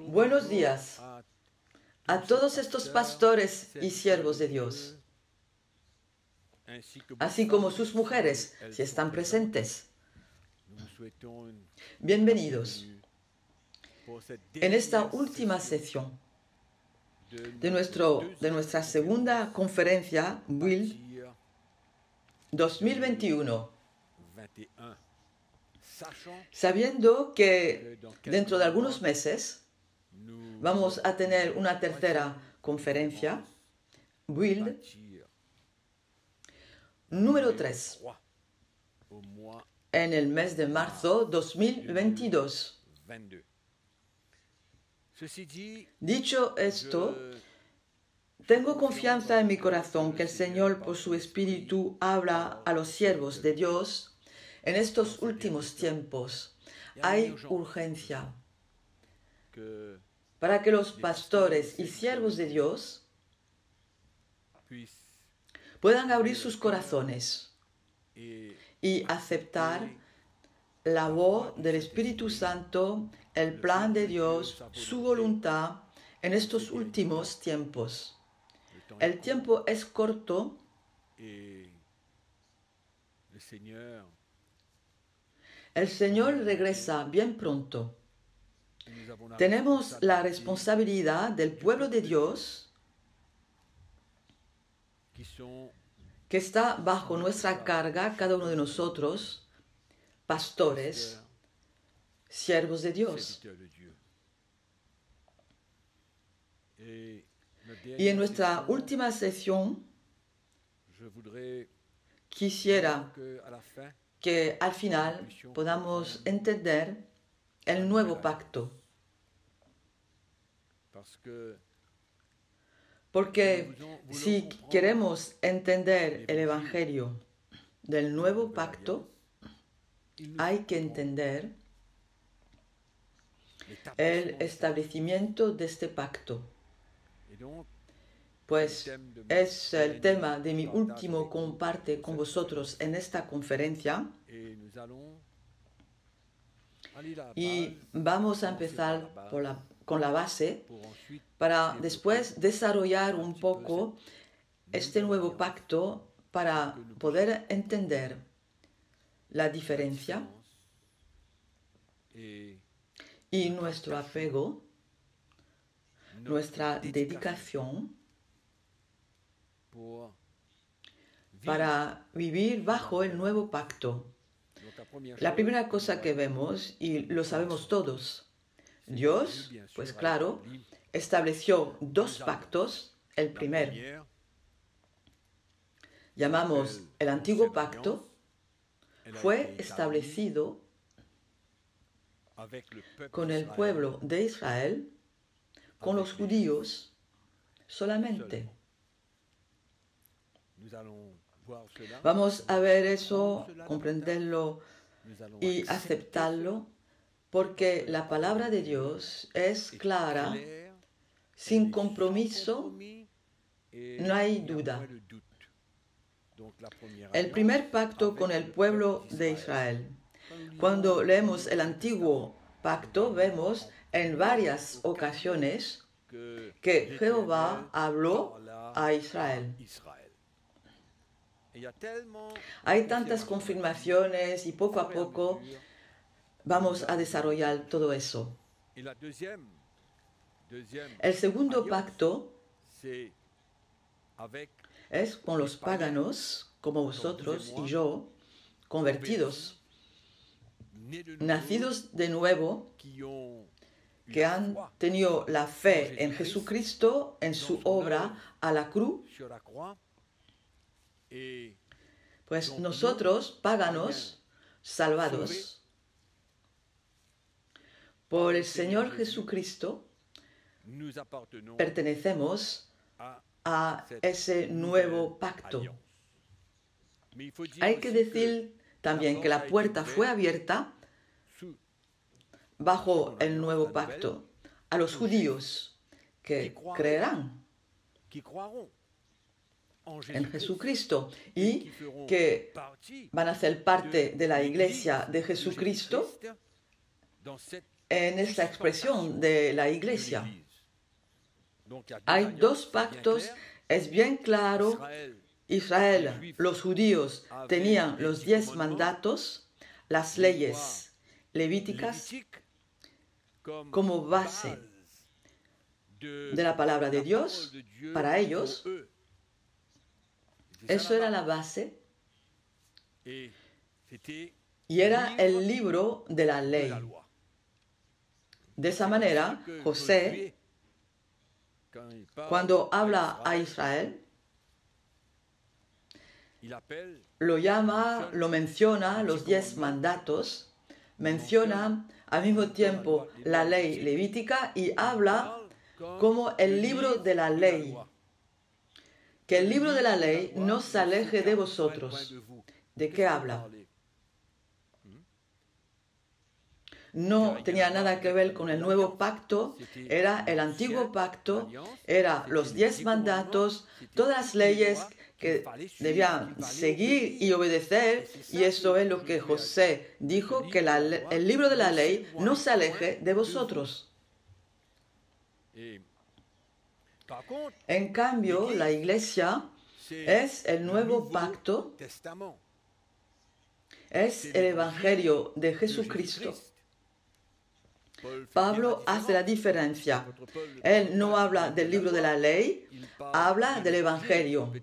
Buenos días a todos estos pastores y siervos de Dios, así como sus mujeres, si están presentes. Bienvenidos en esta última sesión de nuestra segunda conferencia Build 2021. Sabiendo que dentro de algunos meses vamos a tener una tercera conferencia, Build número 3, en el mes de marzo 2022. Dicho esto, tengo confianza en mi corazón que el Señor por su Espíritu habla a los siervos de Dios en estos últimos tiempos. Hay urgencia para que los pastores y siervos de Dios puedan abrir sus corazones y aceptar la voz del Espíritu Santo, el plan de Dios, su voluntad en estos últimos tiempos. El tiempo es corto el Señor regresa bien pronto. Tenemos la responsabilidad del pueblo de Dios que está bajo nuestra carga, cada uno de nosotros, pastores, siervos de Dios. Y en nuestra última sesión, quisiera que al final podamos entender el nuevo pacto. Porque si queremos entender el Evangelio del nuevo pacto, hay que entender el establecimiento de este pacto. Pues es el tema de mi último comparte con vosotros en esta conferencia. Y vamos a empezar con la base para después desarrollar un poco este nuevo pacto para poder entender la diferencia y nuestro apego, nuestra dedicación para vivir bajo el nuevo pacto. La primera cosa que vemos, y lo sabemos todos, Dios, pues claro, estableció dos pactos. El primero llamamos el antiguo pacto, fue establecido con el pueblo de Israel, con los judíos solamente. Vamos a ver eso, comprenderlo y aceptarlo, porque la palabra de Dios es clara, sin compromiso, no hay duda. El primer pacto con el pueblo de Israel. Cuando leemos el antiguo pacto, vemos en varias ocasiones que Jehová habló a Israel. Hay tantas confirmaciones y poco a poco vamos a desarrollar todo eso. El segundo pacto es con los paganos, como vosotros y yo, convertidos, nacidos de nuevo, que han tenido la fe en Jesucristo, en su obra a la cruz. Pues nosotros, paganos, salvados por el Señor Jesucristo, pertenecemos a ese nuevo pacto. Hay que decir también que la puerta fue abierta bajo el nuevo pacto a los judíos que creerán en Jesucristo y que van a ser parte de la iglesia de Jesucristo en esta expresión de la iglesia. Hay dos pactos, es bien claro. Israel, los judíos, tenían los 10 mandatos, las leyes levíticas, como base de la palabra de Dios para ellos. Eso era la base y era el libro de la ley. De esa manera, José, cuando habla a Israel, lo llama, lo menciona, los 10 mandatos, menciona al mismo tiempo la ley levítica y habla como el libro de la ley. Que el libro de la ley no se aleje de vosotros. ¿De qué habla? No tenía nada que ver con el nuevo pacto, era el antiguo pacto, era los 10 mandatos, todas las leyes que debían seguir y obedecer, y eso es lo que José dijo, que el libro de la ley no se aleje de vosotros. En cambio, la iglesia es el nuevo pacto, es el evangelio de Jesucristo. Pablo hace la diferencia. Él no habla del libro de la ley, habla del evangelio.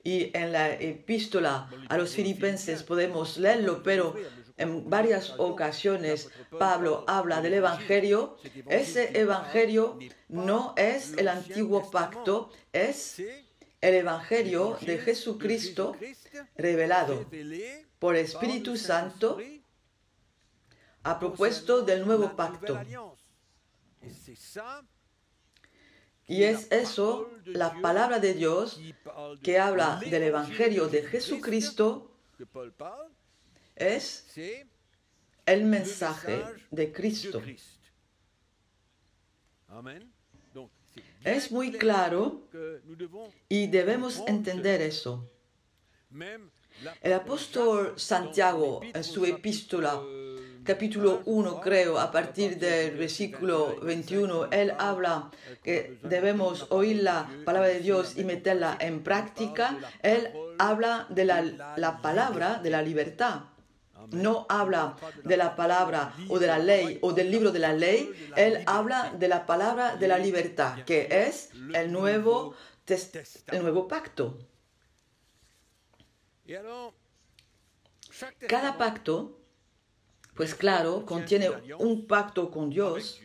Y en la epístola a los filipenses podemos leerlo, pero en varias ocasiones Pablo habla del evangelio. Ese evangelio no es el antiguo pacto, es el evangelio de Jesucristo revelado por el Espíritu Santo a propósito del nuevo pacto. Y es eso, la palabra de Dios, que habla del evangelio de Jesucristo, es el mensaje de Cristo. Es muy claro y debemos entender eso. El apóstol Santiago, en su epístola, capítulo 1, creo, a partir del versículo 21, él habla que debemos oír la palabra de Dios y meterla en práctica. Él habla de la palabra de la libertad. No habla de la palabra o de la ley o del libro de la ley. Él habla de la palabra de la libertad, que es el nuevo pacto. Cada pacto, pues claro, contiene un pacto con Dios,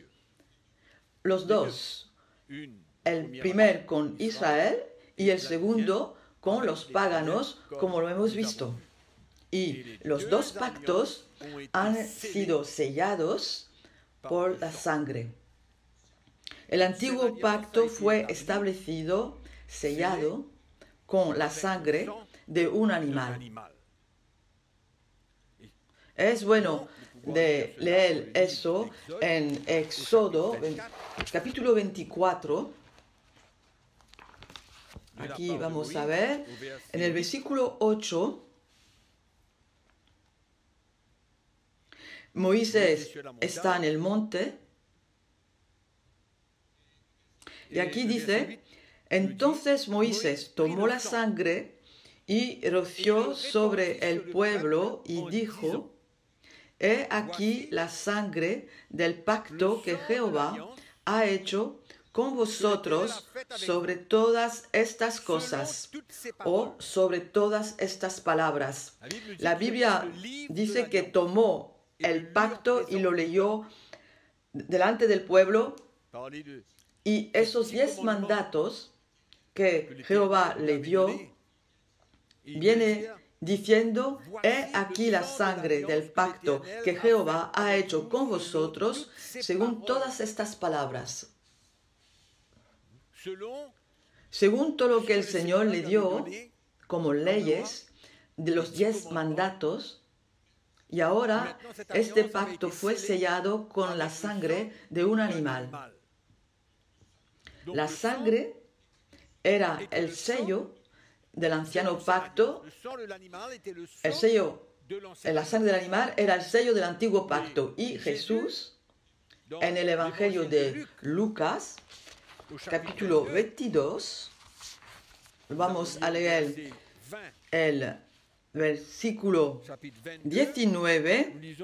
los dos, el primer con Israel y el segundo con los paganos, como lo hemos visto. Y los dos pactos han sido sellados por la sangre. El antiguo pacto fue establecido, sellado, con la sangre de un animal. Es bueno de leer eso en Éxodo, capítulo 24. Aquí vamos a ver, en el versículo 8, Moisés está en el monte, y aquí dice, entonces Moisés tomó la sangre y roció sobre el pueblo y dijo, he aquí la sangre del pacto que Jehová ha hecho con vosotros sobre todas estas cosas o sobre todas estas palabras. La Biblia dice que tomó el pacto y lo leyó delante del pueblo, y esos 10 mandatos que Jehová le dio, viene diciendo, he aquí la sangre del pacto que Jehová ha hecho con vosotros según todas estas palabras. Según todo lo que el Señor le dio como leyes de los 10 mandatos, y ahora este pacto fue sellado con la sangre de un animal. La sangre era el sello del anciano pacto, el sello la sangre del animal era el sello del antiguo pacto. Y Jesús, en el Evangelio de Lucas, capítulo 22, vamos a leer el versículo 19.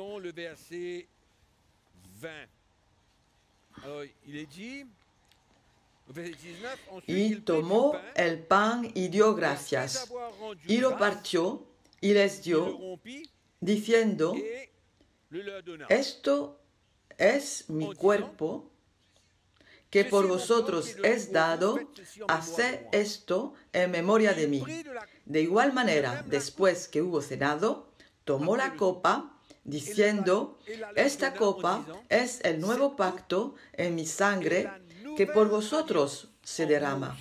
Y tomó el pan y dio gracias, y lo partió y les dio, diciendo: esto es mi cuerpo, que por vosotros es dado, haced esto en memoria de mí. De igual manera, después que hubo cenado, tomó la copa, diciendo: esta copa es el nuevo pacto en mi sangre, que por vosotros se derrama.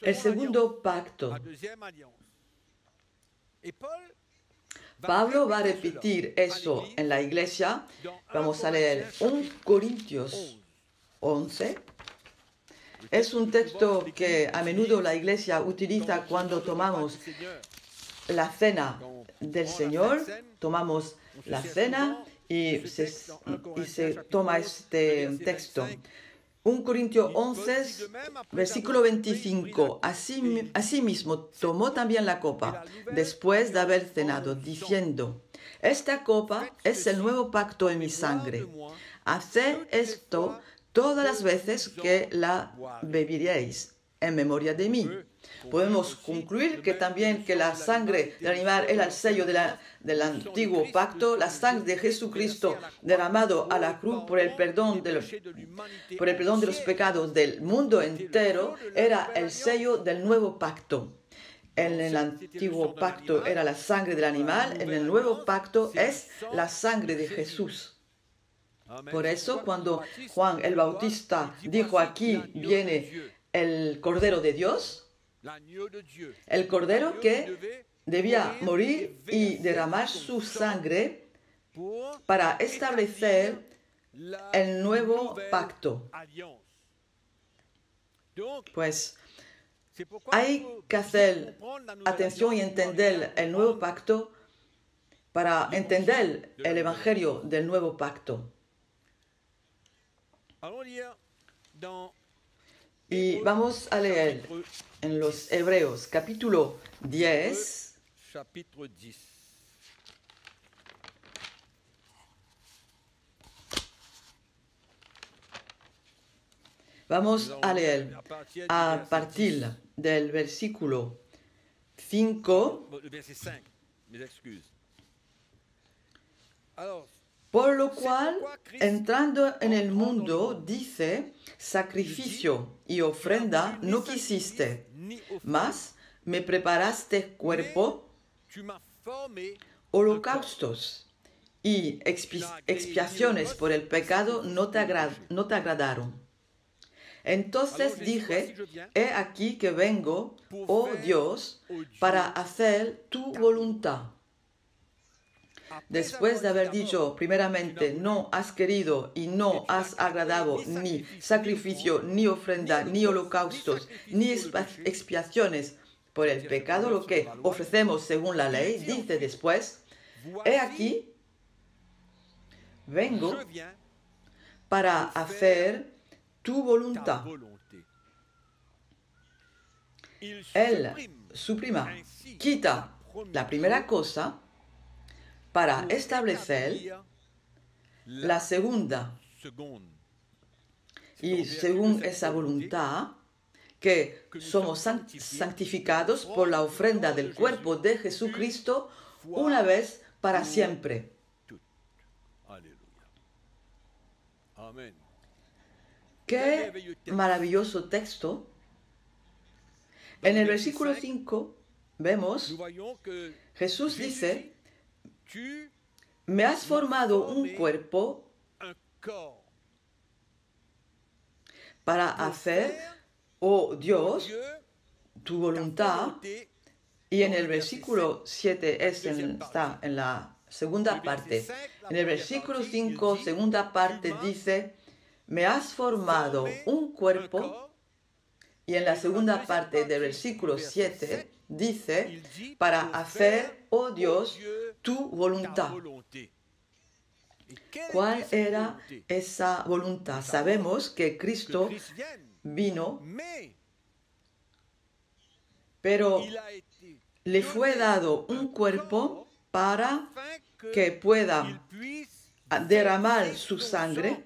El segundo pacto. Pablo va a repetir eso en la iglesia. Vamos a leer 1 Corintios 11. Es un texto que a menudo la iglesia utiliza cuando tomamos la cena del Señor. Tomamos la cena y se toma este texto. 1 Corintios 11, versículo 25. Asimismo tomó también la copa, después de haber cenado, diciendo: esta copa es el nuevo pacto en mi sangre. Haced esto todas las veces que la beberéis, en memoria de mí. Podemos concluir que también que la sangre del animal era el sello del antiguo pacto, la sangre de Jesucristo derramado a la cruz por el perdón de los pecados del mundo entero era el sello del nuevo pacto. En el antiguo pacto era la sangre del animal, en el nuevo pacto es la sangre de Jesús. Por eso cuando Juan el Bautista dijo: aquí viene el Cordero de Dios, el Cordero que debía morir y derramar su sangre para establecer el nuevo pacto. Pues hay que hacer atención y entender el nuevo pacto para entender el Evangelio del nuevo pacto. Y vamos a leer en los Hebreos, capítulo 10. Vamos a leer a partir del versículo 5. Por lo cual, entrando en el mundo, dice: sacrificio y ofrenda no quisiste, mas me preparaste cuerpo. Holocaustos y expiaciones por el pecado no te agradaron. Entonces dije: he aquí que vengo, oh Dios, para hacer tu voluntad. Después de haber dicho primeramente: no has querido y no has agradado ni sacrificio, ni ofrenda, ni holocaustos, ni expiaciones por el pecado, lo que ofrecemos según la ley, dice después: he aquí, vengo para hacer tu voluntad. Él suprima, quita la primera cosa para establecer la segunda. Y según esa voluntad, que somos santificados por la ofrenda del cuerpo de Jesucristo una vez para siempre. Qué maravilloso texto. En el versículo 5 vemos, Jesús dice: me has formado un cuerpo para hacer, oh Dios, tu voluntad. Y en el versículo 7 está en la segunda parte. En el versículo 5, segunda parte, dice: me has formado un cuerpo, y en la segunda parte del versículo 7 dice, para hacer, oh Dios, tu voluntad. ¿Cuál era esa voluntad? Sabemos que Cristo vino, pero le fue dado un cuerpo para que pueda derramar su sangre.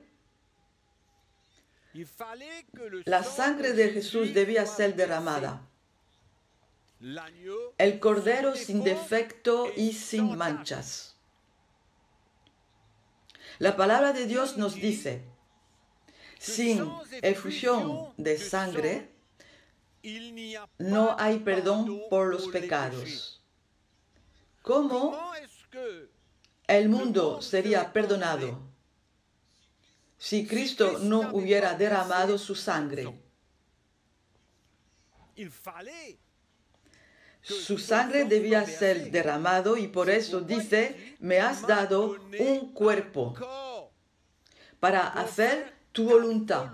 La sangre de Jesús debía ser derramada. El cordero sin defecto y sin manchas. La palabra de Dios nos dice, sin efusión de sangre, no hay perdón por los pecados. ¿Cómo el mundo sería perdonado si Cristo no hubiera derramado su sangre? Su sangre debía ser derramado y por eso dice, me has dado un cuerpo para hacer tu voluntad.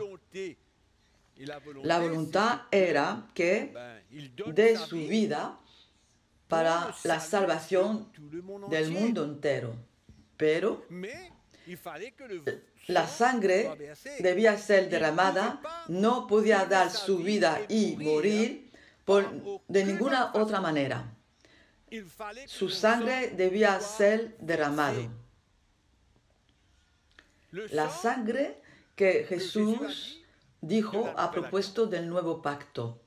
La voluntad era que dé su vida para la salvación del mundo entero. Pero la sangre debía ser derramada, no podía dar su vida y morir de ninguna otra manera. Su sangre debía ser derramado. La sangre que Jesús dijo a propósito del nuevo pacto.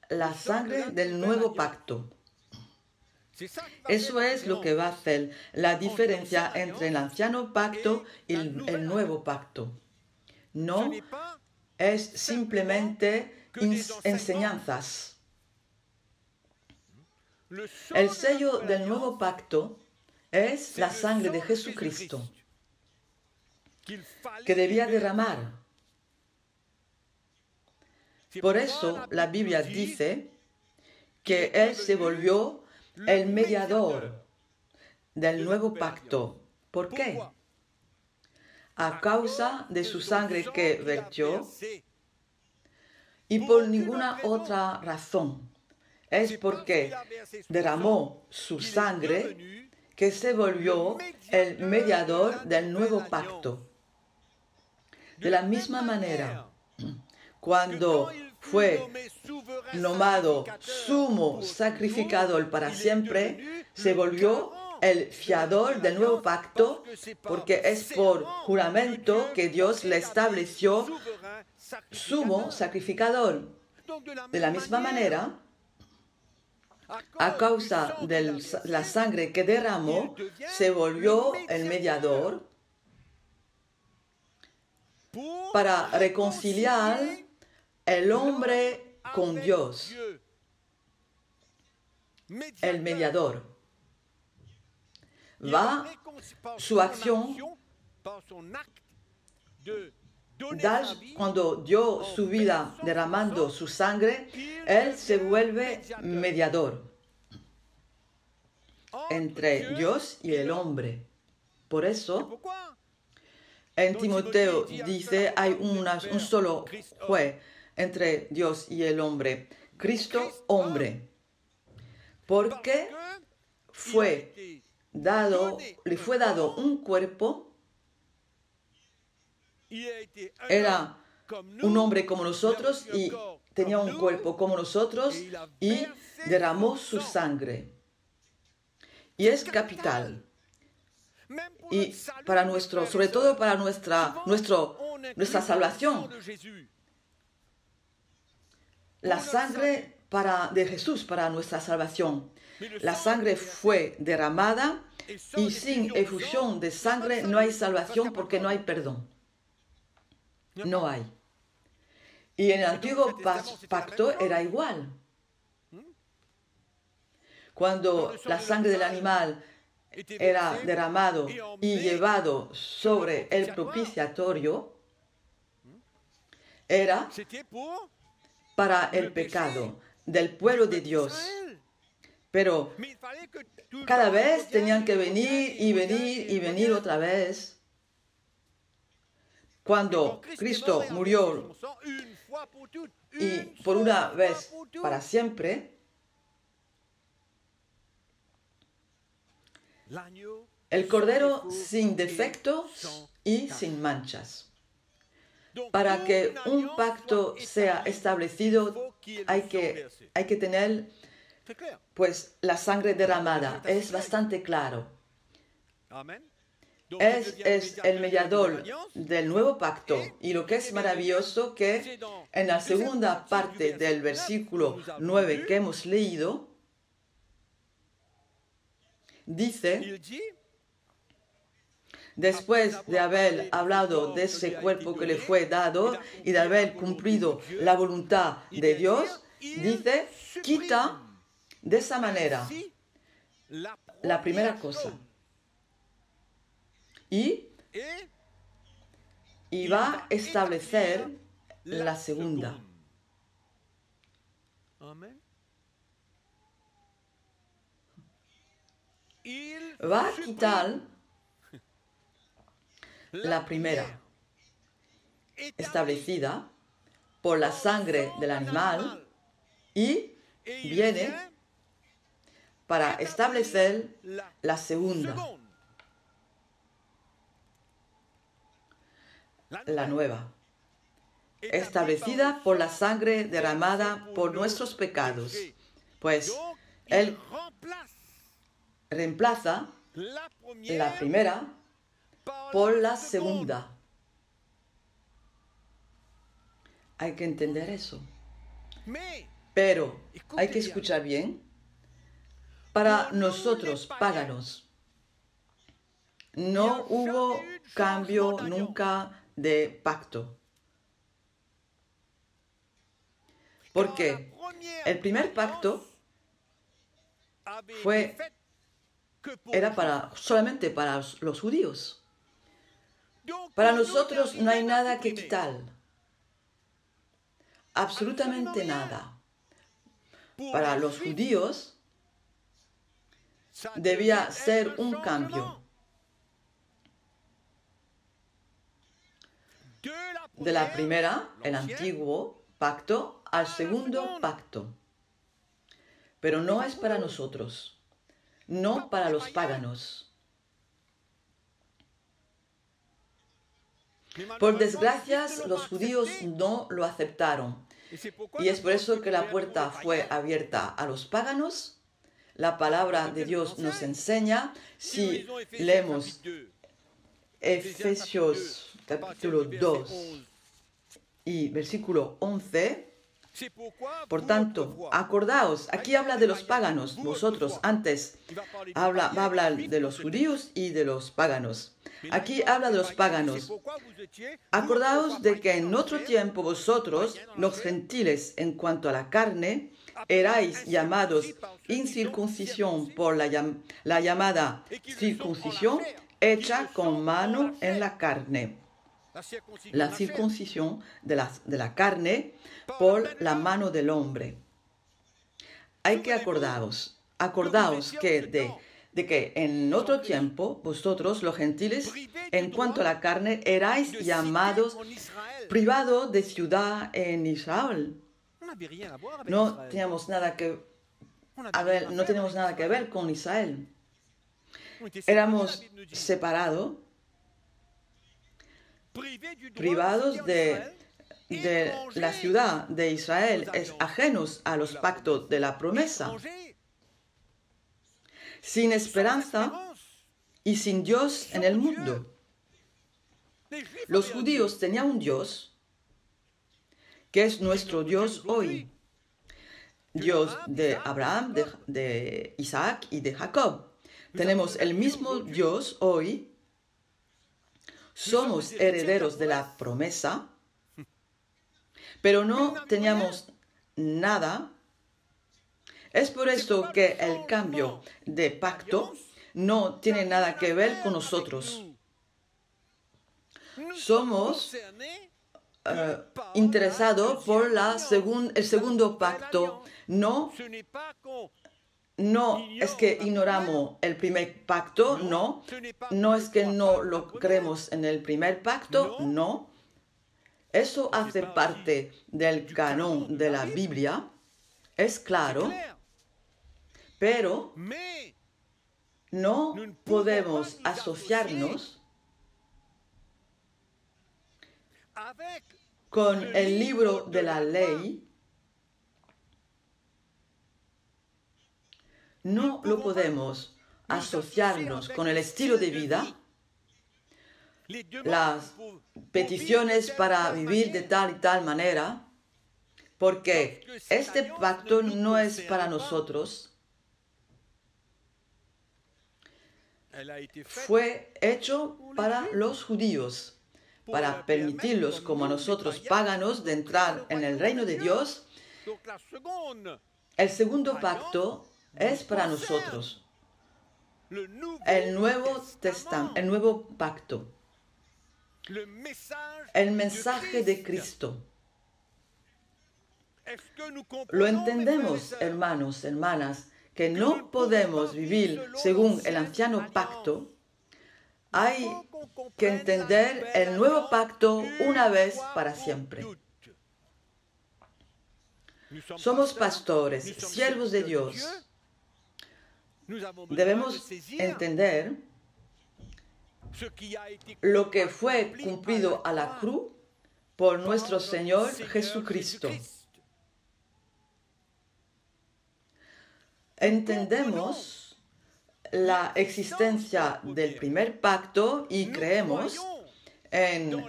La sangre del nuevo pacto. Eso es lo que va a hacer la diferencia entre el anciano pacto y el nuevo pacto. No es simplemente enseñanzas. El sello del nuevo pacto es la sangre de Jesucristo que debía derramar. Por eso la Biblia dice que Él se volvió el mediador del nuevo pacto. ¿Por qué? A causa de su sangre que vertió y por ninguna otra razón. Es porque derramó su sangre que se volvió el mediador del nuevo pacto. De la misma manera, cuando fue nombrado sumo sacrificador para siempre, se volvió el fiador del nuevo pacto, porque es por juramento que Dios le estableció sumo sacrificador. De la misma manera, a causa de la sangre que derramó, se volvió el mediador para reconciliar el hombre con Dios. El mediador va, su acción, cuando dio su vida derramando su sangre, Él se vuelve mediador entre Dios y el hombre. Por eso, en Timoteo dice, hay un solo juez entre Dios y el hombre, Cristo hombre, porque le fue dado un cuerpo. Era un hombre como nosotros y tenía un cuerpo como nosotros y derramó su sangre. Y es capital. Y sobre todo para nuestra salvación. La sangre de Jesús para nuestra salvación. La sangre fue derramada y sin efusión de sangre no hay salvación porque no hay perdón. No hay. Y en el antiguo pacto era igual. Cuando la sangre del animal era derramado y llevado sobre el propiciatorio, era para el pecado del pueblo de Dios. Pero cada vez tenían que venir y venir y venir otra vez cuando Cristo murió y por una vez para siempre, el Cordero sin defectos y sin manchas. Para que un pacto sea establecido hay que tener pues la sangre derramada. Es bastante claro. Es el mediador del nuevo pacto. Y lo que es maravilloso que en la segunda parte del versículo 9 que hemos leído, dice: después de haber hablado de ese cuerpo que le fue dado y de haber cumplido la voluntad de Dios, dice, quita de esa manera la primera cosa y va a establecer la segunda. Va a quitar la primera, establecida por la sangre del animal, y viene para establecer la segunda, la nueva, establecida por la sangre derramada por nuestros pecados. Pues Él reemplaza la primera por la segunda. Hay que entender eso. Pero hay que escuchar bien. Para nosotros, paganos, no hubo cambio nunca de pacto. Porque el primer pacto era solamente para los judíos. Para nosotros no hay nada que quitar. Absolutamente nada. Para los judíos debía ser un cambio. De la primera, el antiguo pacto, al segundo pacto. Pero no es para nosotros. No para los paganos. Por desgracia, los judíos no lo aceptaron. Y es por eso que la puerta fue abierta a los paganos. La palabra de Dios nos enseña, si leemos Efesios capítulo 2 y versículo 11, por tanto, acordaos, aquí habla de los paganos, vosotros antes va a hablar de los judíos y de los paganos. Aquí habla de los paganos. Acordaos de que en otro tiempo vosotros, los gentiles, en cuanto a la carne, erais llamados incircuncisión por la llamada circuncisión hecha con mano en la carne. La circuncisión de la carne por la mano del hombre. Hay que acordaos que de que en otro tiempo vosotros, los gentiles, en cuanto a la carne, erais llamados privados de ciudad en Israel. No teníamos nada que ver con Israel. Éramos separados, privados de la ciudad de Israel, es ajenos a los pactos de la promesa, sin esperanza y sin Dios en el mundo. Los judíos tenían un Dios que es nuestro Dios hoy, Dios de Abraham, de Isaac y de Jacob. Tenemos el mismo Dios hoy, somos herederos de la promesa, pero no teníamos nada. Es por esto que el cambio de pacto no tiene nada que ver con nosotros. Somos interesados por el segundo pacto. No es que ignoramos el primer pacto, no es que no lo creemos en el primer pacto, no. Eso hace parte del canon de la Biblia, es claro, pero no podemos asociarnos con el libro de la ley. No lo podemos asociarnos con el estilo de vida, las peticiones para vivir de tal y tal manera, porque este pacto no es para nosotros. Fue hecho para los judíos, para permitirlos como a nosotros paganos de entrar en el reino de Dios. El segundo pacto es para nosotros, el nuevo pacto, el mensaje de Cristo. Lo entendemos, hermanos, hermanas, que no podemos vivir según el anciano pacto. Hay que entender el nuevo pacto una vez para siempre. Somos pastores, siervos de Dios. Debemos entender lo que fue cumplido a la cruz por nuestro Señor Jesucristo. Entendemos la existencia del primer pacto y creemos en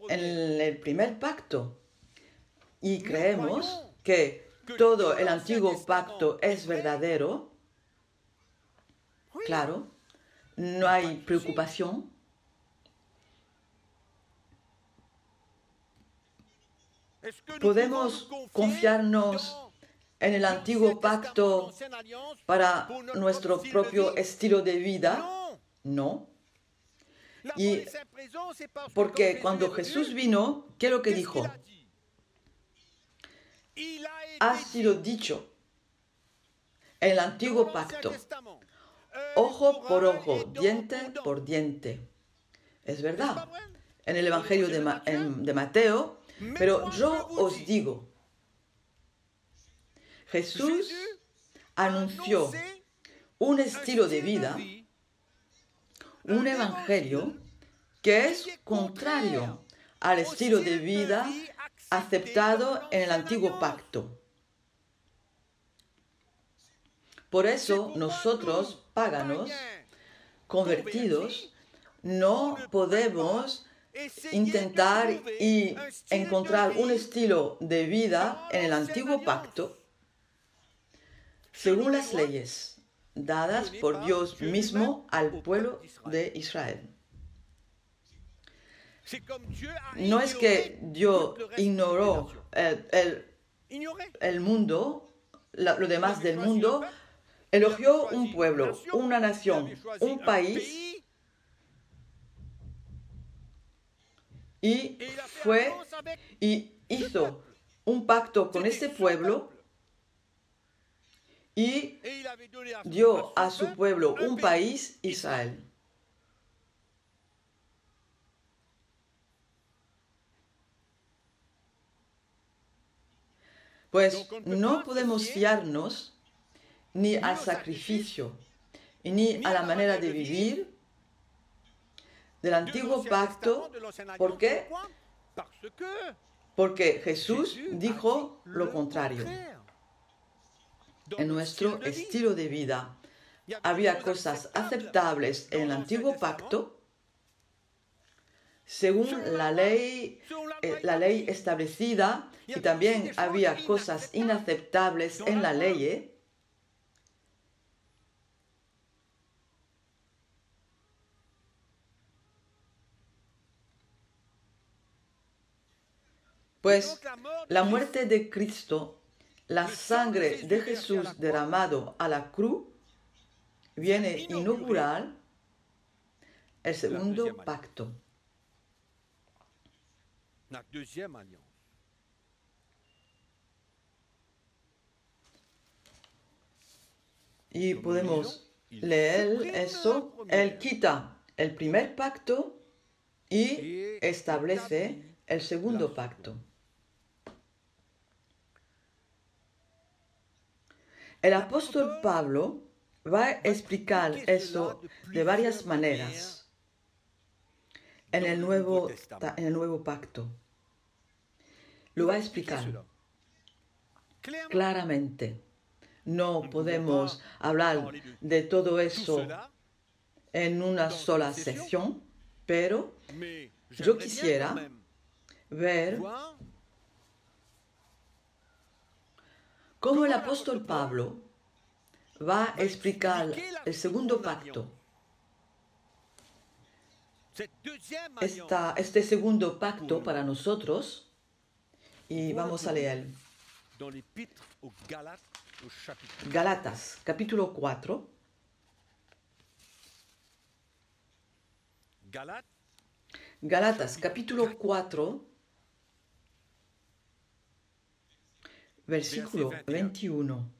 el primer pacto. Y creemos que todo el antiguo pacto es verdadero. Claro, no hay preocupación. Podemos confiarnos en el antiguo pacto para nuestro propio estilo de vida. No. Y porque cuando Jesús vino, ¿qué es lo que dijo? Ha sido dicho en el antiguo pacto, ojo por ojo, diente por diente. Es verdad, en el Evangelio de Mateo, pero yo os digo, Jesús anunció un estilo de vida, un evangelio que es contrario al estilo de vida aceptado en el antiguo pacto. Por eso nosotros, paganos, convertidos, no podemos intentar y encontrar un estilo de vida en el antiguo pacto según las leyes dadas por Dios mismo al pueblo de Israel. No es que Dios ignoró el mundo, lo demás del mundo, eligió un pueblo, una nación, un país y hizo un pacto con ese pueblo y dio a su pueblo un país, Israel. Pues no podemos fiarnos ni al sacrificio, ni a la manera de vivir del antiguo pacto. ¿Por qué? Porque Jesús dijo lo contrario. En nuestro estilo de vida había cosas aceptables en el antiguo pacto, según la ley establecida, y también había cosas inaceptables en la ley. Pues la muerte de Cristo, la sangre de Jesús derramado a la cruz, viene a inaugurar el segundo pacto. Y podemos leer eso. Él quita el primer pacto y establece el segundo pacto. El apóstol Pablo va a explicar eso de varias maneras en el nuevo pacto. Lo va a explicar claramente. No podemos hablar de todo eso en una sola sesión, pero yo quisiera ver cómo el apóstol Pablo va a explicar el segundo pacto. Este segundo pacto para nosotros, y vamos a leer Gálatas, capítulo 4. Gálatas, capítulo 4, versículo 21.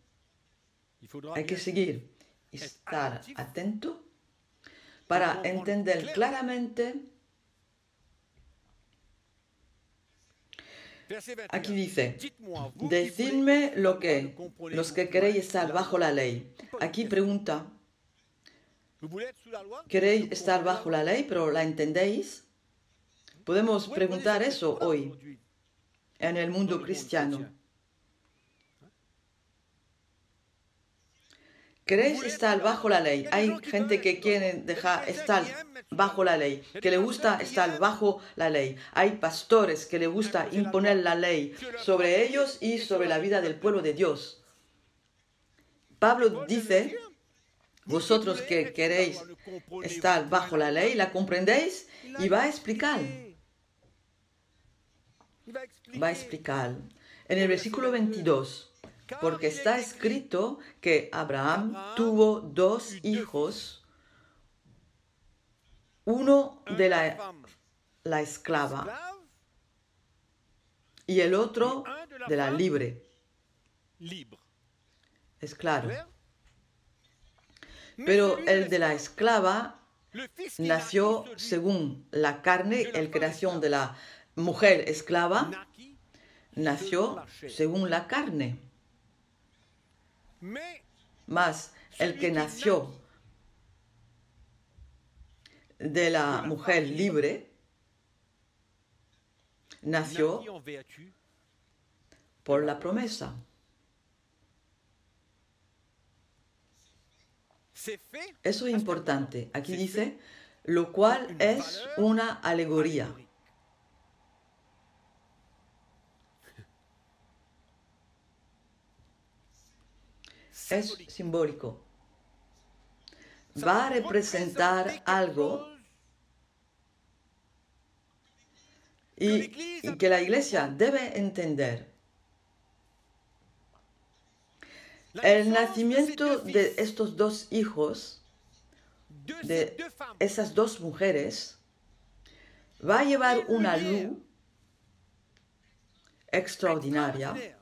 Hay que seguir y estar atento para entender claramente. Aquí dice, decidme los que queréis estar bajo la ley. Aquí pregunta, ¿queréis estar bajo la ley, pero la entendéis? Podemos preguntar eso hoy en el mundo cristiano. ¿Queréis estar bajo la ley? Hay gente que quiere dejar estar bajo la ley, que le gusta estar bajo la ley. Hay pastores que le gusta imponer la ley sobre ellos y sobre la vida del pueblo de Dios. Pablo dice, vosotros que queréis estar bajo la ley, ¿la comprendéis? Y va a explicar. Va a explicar. En el versículo 22. Porque está escrito que Abraham tuvo dos hijos, uno de la esclava y el otro de la libre. Es claro. Pero el de la esclava nació según la carne, el creación de la mujer esclava nació según la carne. Mas el que nació de la mujer libre nació por la promesa. Eso es importante. Aquí dice, lo cual es una alegoría. Es simbólico. Va a representar algo y que la iglesia debe entender. El nacimiento de estos dos hijos, de esas dos mujeres, va a llevar una luz extraordinaria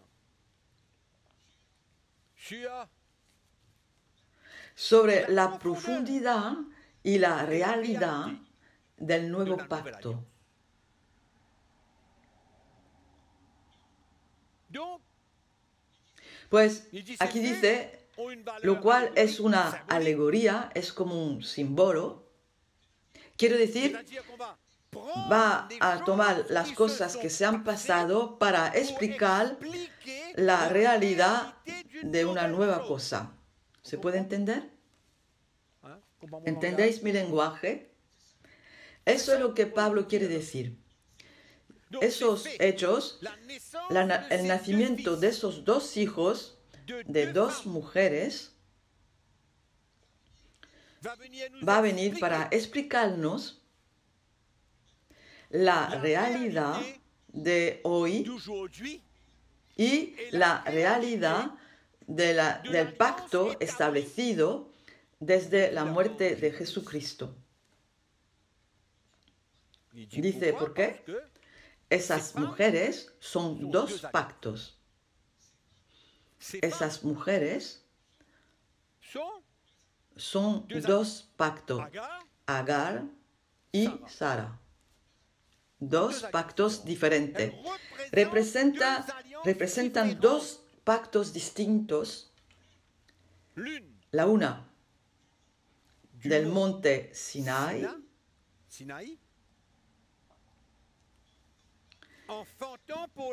sobre la profundidad y la realidad del nuevo pacto. Pues aquí dice, lo cual es una alegoría, es como un símbolo. Quiero decir, va a tomar las cosas que se han pasado para explicar la realidad de una nueva cosa. ¿Se puede entender? ¿Entendéis mi lenguaje? Eso es lo que Pablo quiere decir. Esos hechos, el nacimiento de esos dos hijos, de dos mujeres, va a venir para explicarnos la realidad de hoy y la realidad del pacto establecido desde la muerte de Jesucristo. Dice, ¿por qué? Esas mujeres son dos pactos. Esas mujeres son dos pactos, Agar y Sara. dos pactos diferentes. Representan dos pactos distintos. La una del monte Sinai,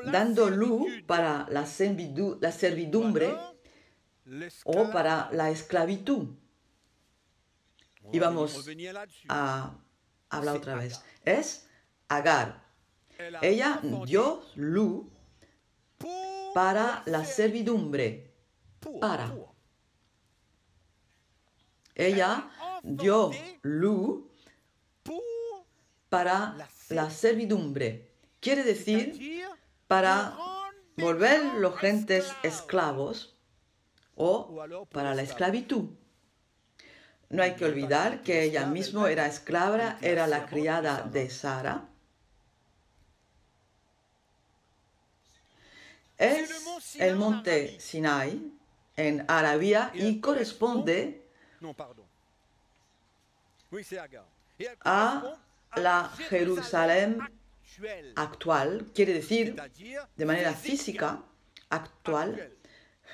dando luz para la servidumbre o para la esclavitud. Y vamos a hablar otra vez. Es Agar. Ella dio luz para la servidumbre. Ella dio luz para la servidumbre. Quiere decir, para volver los gentes esclavos o para la esclavitud. No hay que olvidar que ella misma era esclava, era la criada de Sara. Es el monte Sinai en Arabia y corresponde a la Jerusalén actual, quiere decir, de manera física, actual,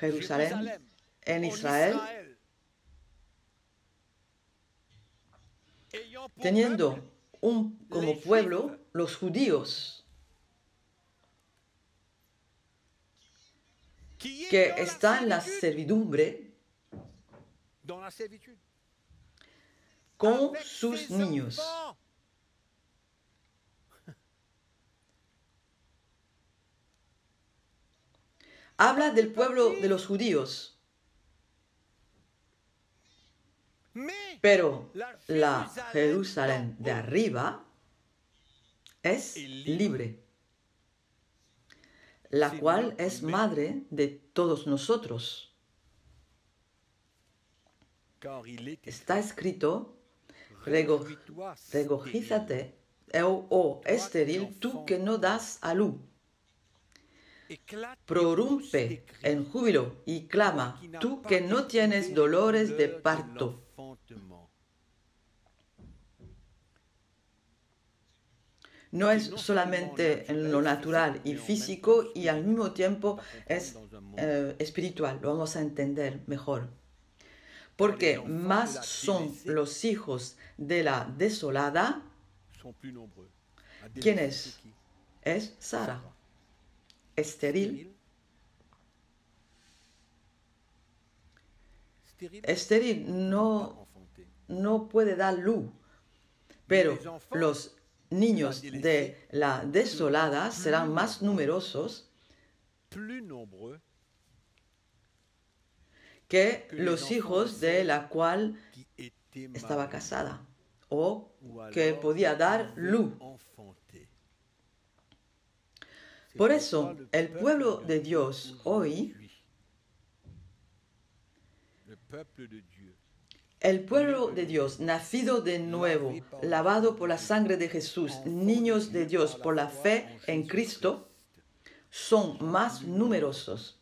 Jerusalén en Israel, teniendo como pueblo los judíos, que están en la servidumbre con sus niños. Habla del pueblo de los judíos, pero la Jerusalén de arriba es libre, la cual es madre de todos nosotros. Está escrito, regocízate, oh estéril, tú que no das a luz. Prorrumpe en júbilo y clama, tú que no tienes dolores de parto. No es solamente en lo natural y físico y al mismo tiempo es espiritual. Lo vamos a entender mejor. Porque más son los hijos de la desolada. ¿Quién es? Es Sara. Estéril. Estéril no puede dar luz. Pero los niños de la desolada serán más numerosos que los hijos de la cual estaba casada o que podía dar luz. Por eso, el pueblo de Dios hoy, el pueblo de Dios, nacido de nuevo, lavado por la sangre de Jesús, niños de Dios por la fe en Cristo, son más numerosos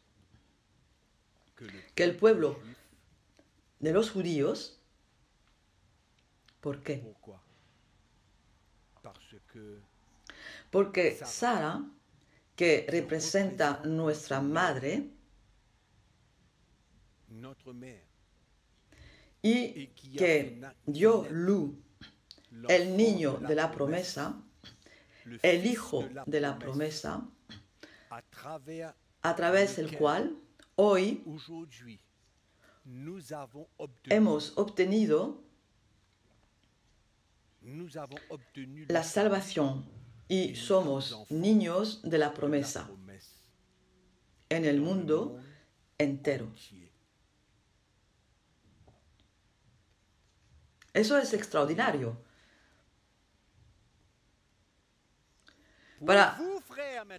que el pueblo de los judíos. ¿Por qué? Porque Sara, que representa nuestra madre, y que dio luz, el niño de la promesa, el hijo de la promesa, a través del cual hoy hemos obtenido la salvación y somos niños de la promesa en el mundo entero. Eso es extraordinario.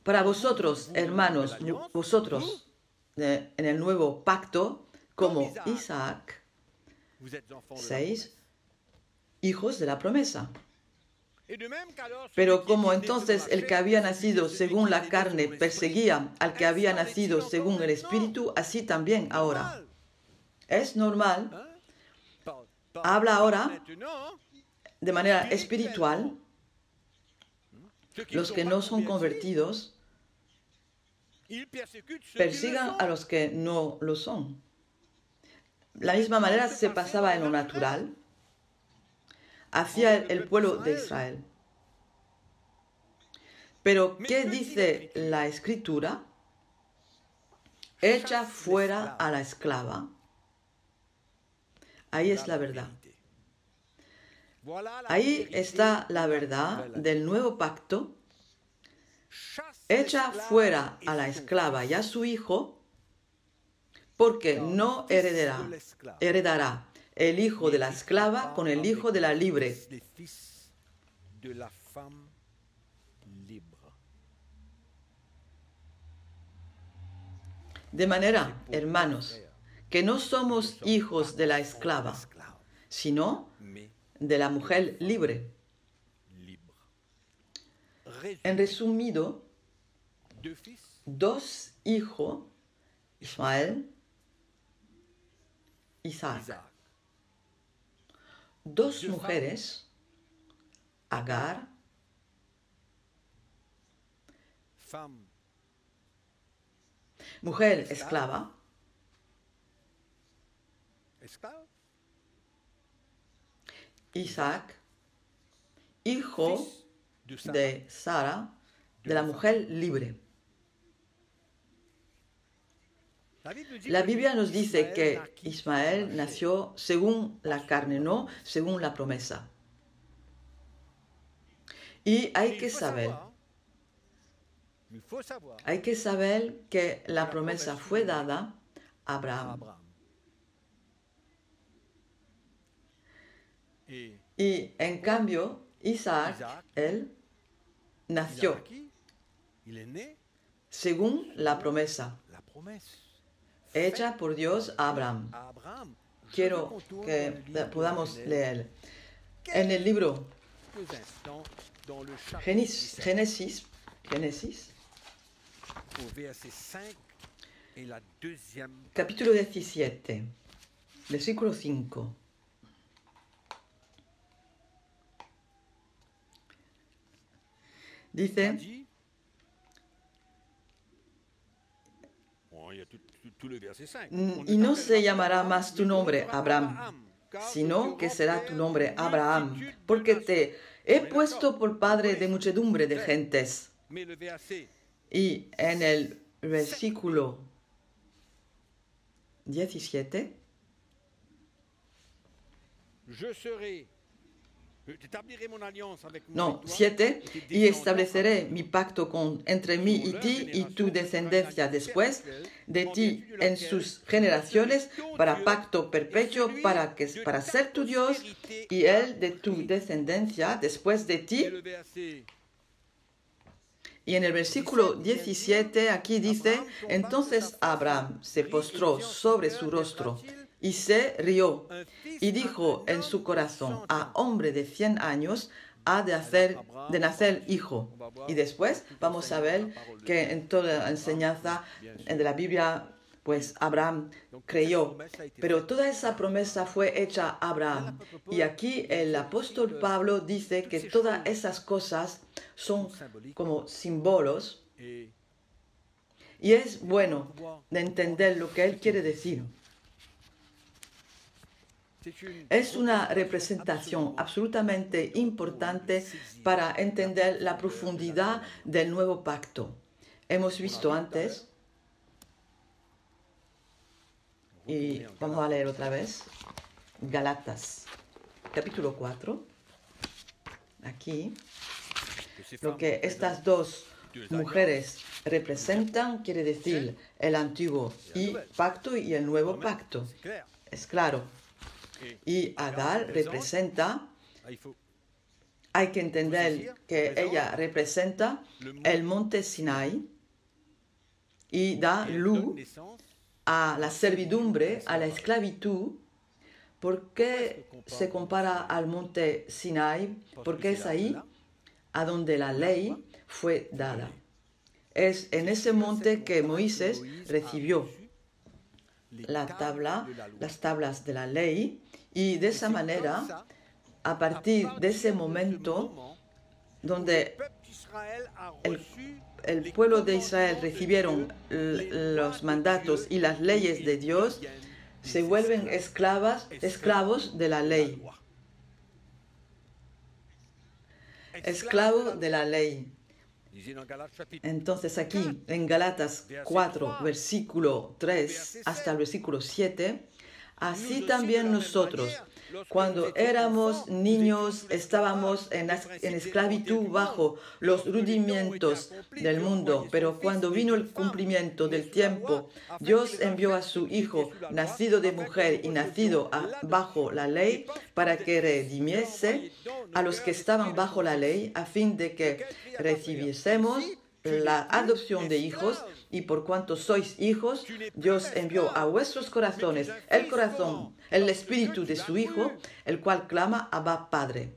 Para vosotros, hermanos, vosotros en el nuevo pacto, como Isaac, sois hijos de la promesa. Pero como entonces el que había nacido según la carne perseguía al que había nacido según el Espíritu, así también ahora. Es normal. Habla ahora de manera espiritual los que no son convertidos persigan a los que no lo son. La misma manera se pasaba en lo natural hacia el pueblo de Israel. Pero, ¿qué dice la Escritura? Echa fuera a la esclava. Ahí es la verdad. Ahí está la verdad del nuevo pacto. Echa fuera a la esclava y a su hijo, porque no heredará el hijo de la esclava con el hijo de la libre. De manera, hermanos, que no somos hijos de la esclava, sino de la mujer libre. En resumido, dos hijos, Ismael, Isaac. Dos mujeres, Agar, mujer esclava, Isaac, hijo de Sara, de la mujer libre. La Biblia nos dice que Ismael nació según la carne, no según la promesa. Y hay que saber que la promesa fue dada a Abraham. Y en cambio, Isaac, él nació según la promesa hecha por Dios a Abraham. Quiero que podamos leer en el libro Génesis, capítulo 17, versículo 5. Dice, y no se llamará más tu nombre Abraham, sino que será tu nombre Abraham, porque te he puesto por padre de muchedumbre de gentes. Y en el versículo 17, no, 7, y estableceré mi pacto entre mí y ti y tu descendencia después de ti en sus generaciones para pacto perpetuo, para ser tu Dios y él de tu descendencia después de ti. Y en el versículo 17 aquí dice, entonces Abraham se postró sobre su rostro y se rió y dijo en su corazón, a hombre de 100 años ha de nacer hijo. Y después vamos a ver que en toda la enseñanza de la Biblia, pues Abraham creyó. Pero toda esa promesa fue hecha a Abraham. Y aquí el apóstol Pablo dice que todas esas cosas son como símbolos. Y es bueno de entender lo que él quiere decir. Es una representación absolutamente importante para entender la profundidad del nuevo pacto. Hemos visto antes, y vamos a leer otra vez, Gálatas, capítulo 4. Aquí, lo que estas dos mujeres representan quiere decir el antiguo pacto y el nuevo pacto. Es claro. Y Agar representa, hay que entender que ella representa el monte Sinai y da luz a la servidumbre, a la esclavitud. ¿Por qué se compara al monte Sinai? Porque es ahí a donde la ley fue dada. Es en ese monte que Moisés recibió las tablas de la ley, y de esa manera, a partir de ese momento, donde el pueblo de Israel recibieron los mandatos y las leyes de Dios, se vuelven esclavos de la ley. Esclavo de la ley. Entonces aquí, en Gálatas 4, versículo 3 hasta el versículo 7, así también nosotros, cuando éramos niños, estábamos en esclavitud bajo los rudimentos del mundo, pero cuando vino el cumplimiento del tiempo, Dios envió a su Hijo, nacido de mujer y nacido bajo la ley, para que redimiese a los que estaban bajo la ley, a fin de que recibiésemos la adopción de hijos, y por cuanto sois hijos, Dios envió a vuestros corazones el corazón, el espíritu de su Hijo, el cual clama, Abba, Padre.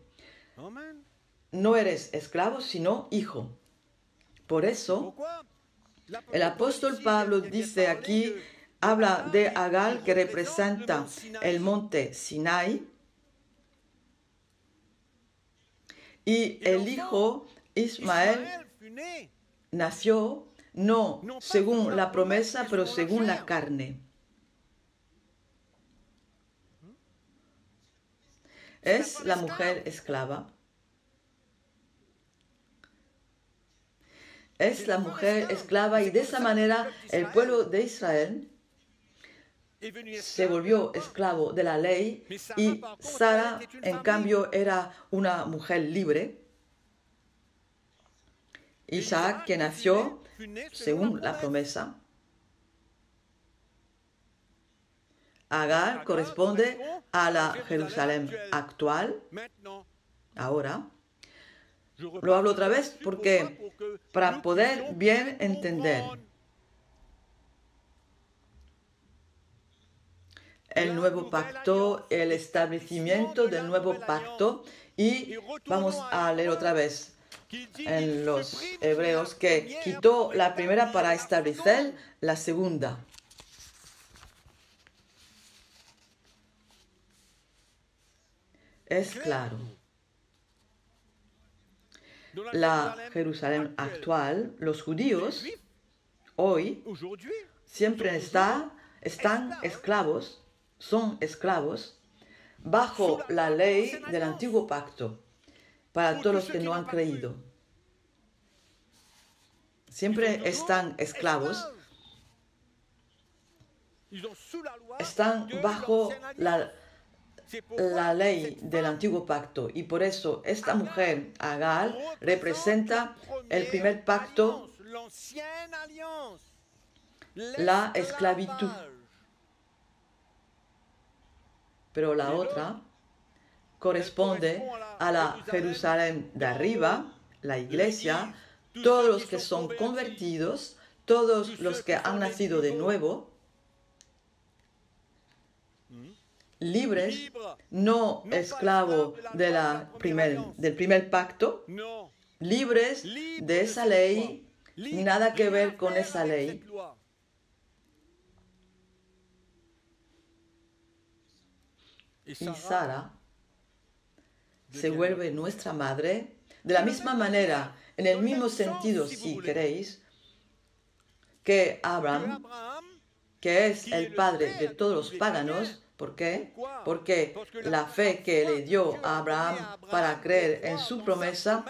No eres esclavo, sino hijo. Por eso, el apóstol Pablo dice aquí, habla de Agar, que representa el monte Sinai, y el hijo Ismael nació no según la promesa, pero según la carne. Es la mujer esclava. Es la mujer esclava, y de esa manera el pueblo de Israel se volvió esclavo de la ley, y Sara, en cambio, era una mujer libre. Isaac, que nació según la promesa. Agar corresponde a la Jerusalén actual. Ahora, lo hablo otra vez porque para poder bien entender el nuevo pacto, el establecimiento del nuevo pacto, y vamos a leer otra vez en los Hebreos que quitó la primera para establecer la segunda. Es claro. La Jerusalén actual, los judíos, hoy, siempre están esclavos, son esclavos, bajo la ley del antiguo pacto, para todos los que no han creído. Siempre están esclavos, están bajo la ley del antiguo pacto, y por eso esta mujer, Agar, representa el primer pacto, la esclavitud. Pero la otra corresponde a la Jerusalén de arriba, la iglesia, todos los que son convertidos, todos los que han nacido de nuevo, libres, no esclavos del primer pacto, libres de esa ley, nada que ver con esa ley. Y Sara se vuelve nuestra madre, de la misma manera, en el mismo sentido, si queréis, que Abraham, que es el padre de todos los paganos. ¿Por qué? Porque la fe que le dio a Abraham para creer en su promesa,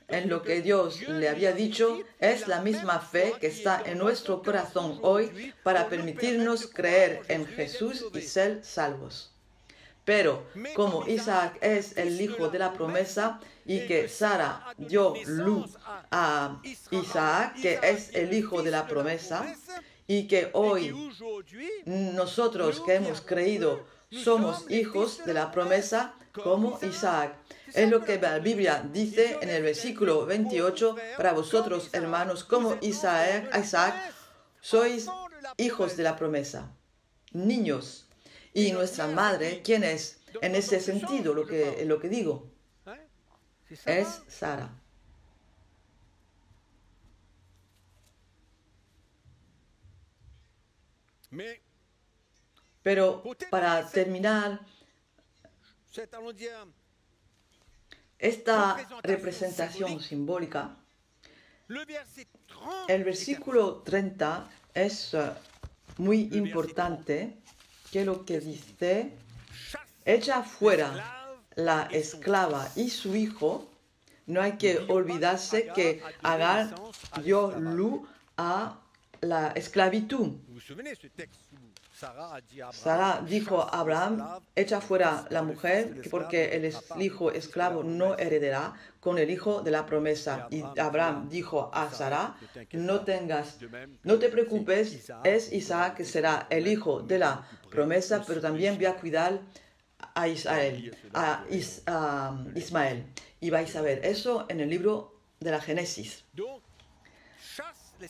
en lo que Dios le había dicho, es la misma fe que está en nuestro corazón hoy para permitirnos creer en Jesús y ser salvos. Pero como Isaac es el hijo de la promesa, y que Sara dio luz a Isaac, que es el hijo de la promesa, y que hoy nosotros que hemos creído somos hijos de la promesa como Isaac. Es lo que la Biblia dice en el versículo 28, para vosotros, hermanos, como Isaac, sois hijos de la promesa, niños. Y nuestra madre, ¿quién es? En ese sentido, lo que digo, es Sara. Pero para terminar esta representación simbólica, el versículo 30 es muy importante, que lo que dice: echa fuera la esclava y su hijo. No hay que olvidarse que Agar dio luz a la esclavitud. Sara dijo a Abraham: echa fuera la mujer, porque el hijo esclavo no heredará con el hijo de la promesa. Y Abraham dijo a Sara: no te preocupes, es Isaac que será el hijo de la promesa, pero también voy a cuidar a Ismael. Y vais a ver eso en el libro de la Génesis.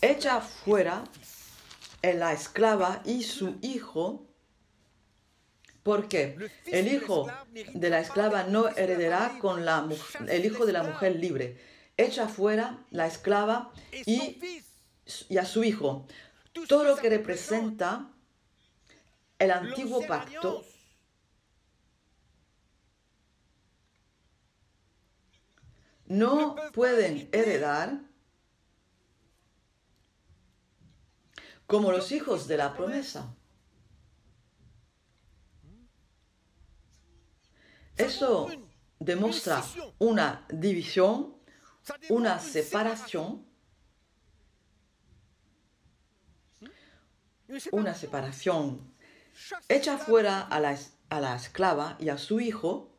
Echa fuera la esclava y su hijo, porque el hijo de la esclava no heredará con el hijo de la mujer libre. Echa fuera la esclava y a su hijo. Todo lo que representa el antiguo pacto no pueden heredar como los hijos de la promesa. Eso demuestra una división, una separación, Echa fuera a la esclava y a su hijo,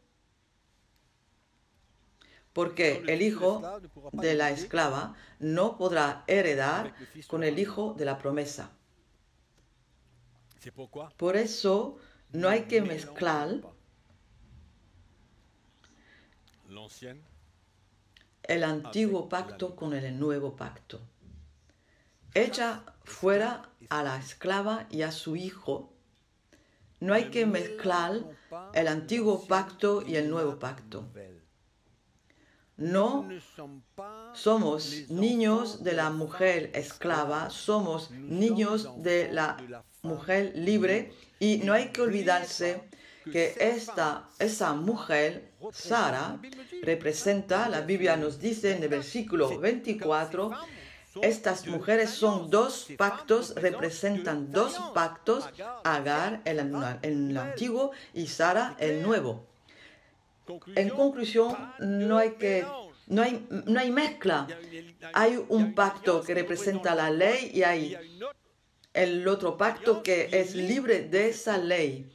porque el hijo de la esclava no podrá heredar con el hijo de la promesa. Por eso no hay que mezclar el antiguo pacto con el nuevo pacto. Echa fuera a la esclava y a su hijo. No hay que mezclar el antiguo pacto y el nuevo pacto. No somos niños de la mujer esclava, somos niños de la mujer libre, y no hay que olvidarse que esa mujer, Sara, representa, la Biblia nos dice en el versículo 24, estas mujeres son dos pactos, representan dos pactos, Agar el antiguo y Sara el nuevo. En conclusión, no hay mezcla. Hay un pacto que representa la ley y hay el otro pacto que es libre de esa ley.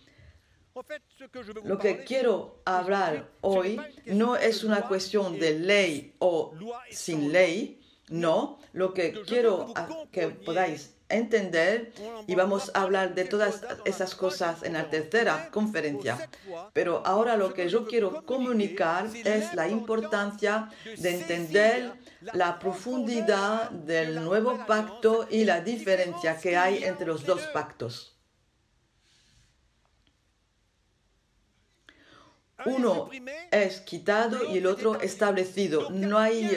Lo que quiero hablar hoy no es una cuestión de ley o sin ley, no. Lo que quiero que podáis entender, y vamos a hablar de todas esas cosas en la tercera conferencia, pero ahora lo que yo quiero comunicar es la importancia de entender la profundidad del nuevo pacto y la diferencia que hay entre los dos pactos. Uno es quitado y el otro establecido. No hay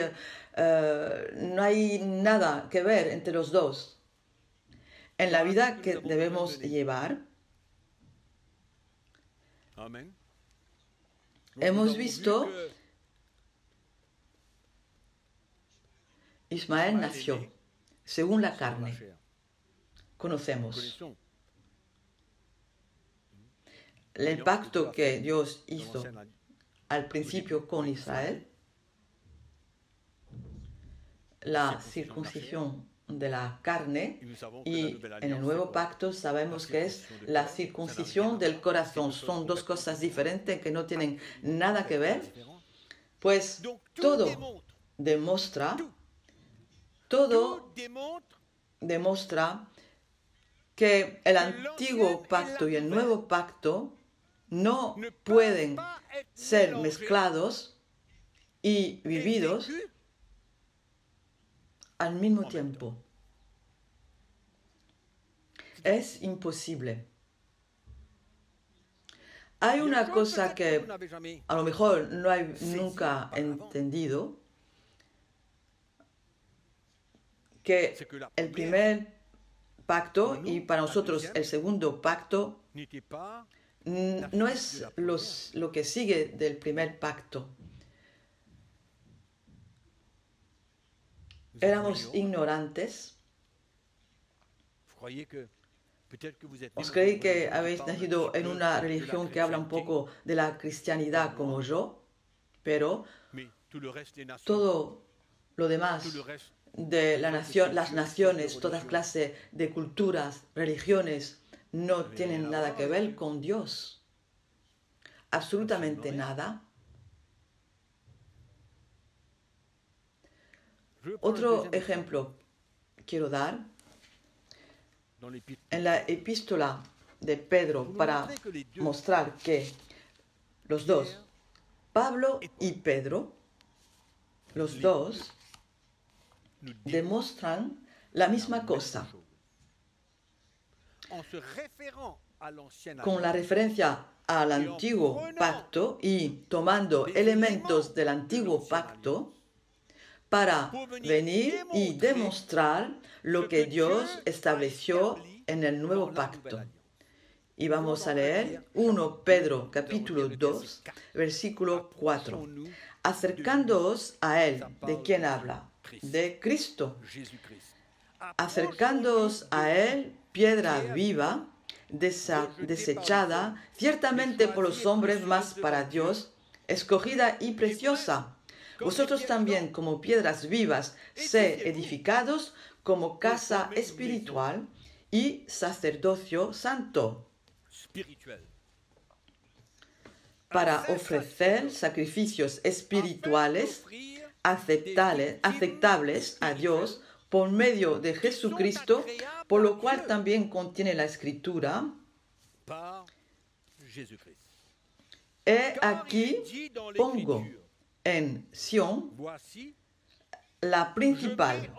nada que ver entre los dos. En la vida que debemos llevar, hemos visto, Ismael nació según la carne. Conocemos el pacto que Dios hizo al principio con Israel, la circuncisión de la carne, y en el nuevo pacto sabemos que es la circuncisión del corazón. Son dos cosas diferentes que no tienen nada que ver. Pues todo demuestra que el antiguo pacto y el nuevo pacto no pueden ser mezclados y vividos al mismo tiempo. Es imposible. Hay una cosa que a lo mejor no hay nunca entendido, que el primer pacto y para nosotros el segundo pacto no es lo que sigue del primer pacto. éramos ignorantes. ¿Os creéis que habéis nacido en una religión que habla un poco de la cristianidad como yo? Pero todo lo demás de las naciones, todas clases de culturas, religiones, no tienen nada que ver con Dios. Absolutamente nada. Otro ejemplo quiero dar. En la epístola de Pedro, para mostrar que los dos, Pablo y Pedro, los dos demuestran la misma cosa. Con la referencia al antiguo pacto y tomando elementos del antiguo pacto para venir y demostrar lo que Dios estableció en el nuevo pacto. Y vamos a leer 1 Pedro capítulo 2, versículo 4. Acercándoos a Él, ¿de quién habla? De Cristo. Acercándoos a Él, piedra viva, desechada, ciertamente por los hombres, mas para Dios, escogida y preciosa. Vosotros también, como piedras vivas, sed edificados como casa espiritual y sacerdocio santo, para ofrecer sacrificios espirituales aceptables a Dios por medio de Jesucristo, por lo cual también contiene la Escritura. He aquí pongo en Sión la principal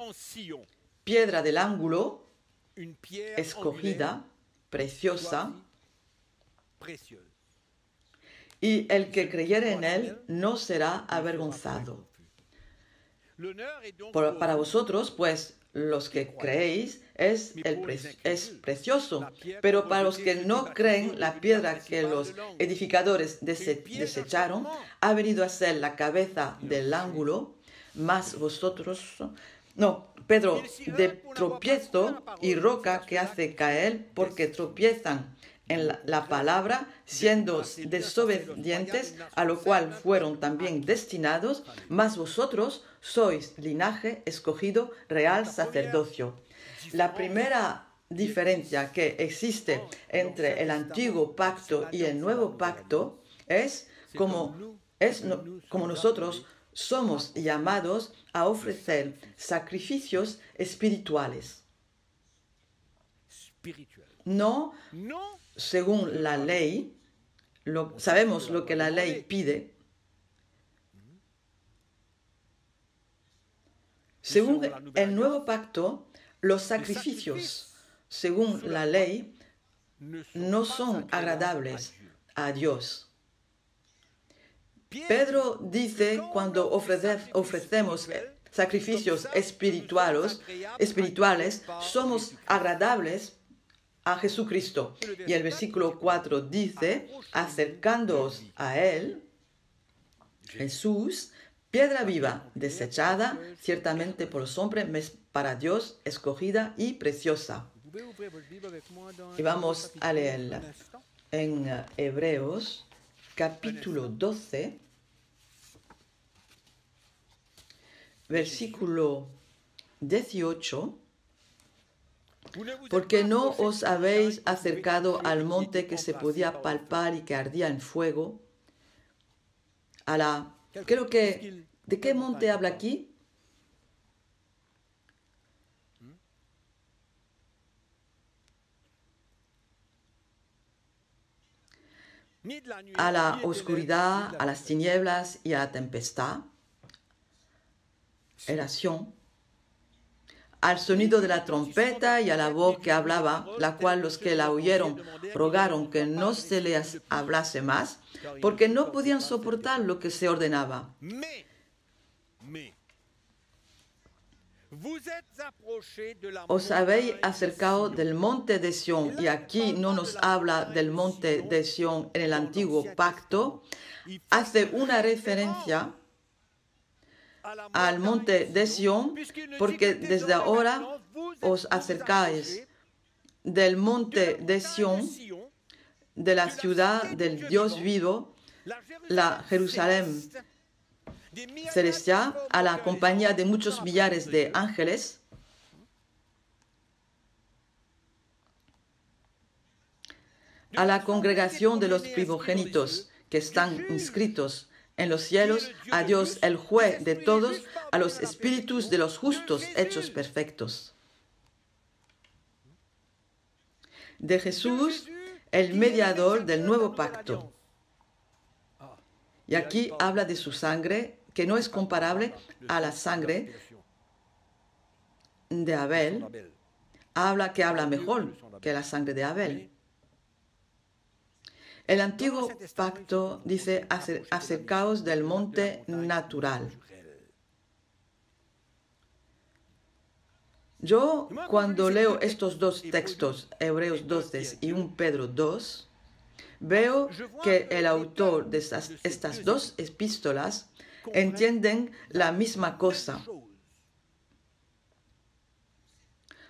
piedra del ángulo, escogida, preciosa, y el que creyere en él no será avergonzado. Para vosotros, pues, los que creéis, es precioso, pero para los que no creen, la piedra que los edificadores desecharon ha venido a ser la cabeza del ángulo, más vosotros... No, Pedro, de tropiezo y roca que hace caer, porque tropiezan en la palabra, siendo desobedientes, a lo cual fueron también destinados, mas vosotros sois linaje escogido, real sacerdocio. La primera diferencia que existe entre el antiguo pacto y el nuevo pacto es como nosotros somos llamados a ofrecer sacrificios espirituales. No según la ley, sabemos lo que la ley pide. Según el nuevo pacto, los sacrificios, según la ley, no son agradables a Dios. Pedro dice, cuando ofrecemos sacrificios espirituales, somos agradables a Jesucristo. Y el versículo 4 dice, acercándoos a Él, Jesús, piedra viva, desechada, ciertamente por los hombres, para Dios, escogida y preciosa. Y vamos a leerla en Hebreos, capítulo 12, versículo 18. Porque no os habéis acercado al monte que se podía palpar y que ardía en fuego. Creo que, ¿de qué monte habla aquí? A la oscuridad, a las tinieblas y a la tempestad. Era Sión. Al sonido de la trompeta y a la voz que hablaba, la cual los que la oyeron rogaron que no se les hablase más, porque no podían soportar lo que se ordenaba. Os habéis acercado del monte de Sión, y aquí no nos habla del monte de Sión en el antiguo pacto, hace una referencia al monte de Sión, porque desde ahora os acercáis del monte de Sión, de la ciudad del Dios vivo, la Jerusalén celestial, a la compañía de muchos millares de ángeles, a la congregación de los primogénitos que están inscritos en los cielos, a Dios el juez de todos, a los espíritus de los justos hechos perfectos. De Jesús, el mediador del nuevo pacto. Y aquí habla de su sangre, que no es comparable a la sangre de Abel. Habla mejor que la sangre de Abel. El antiguo pacto dice, acercaos del monte natural. Yo, cuando leo estos dos textos, Hebreos 2 y 1 Pedro 2, veo que el autor de estas dos epístolas entienden la misma cosa.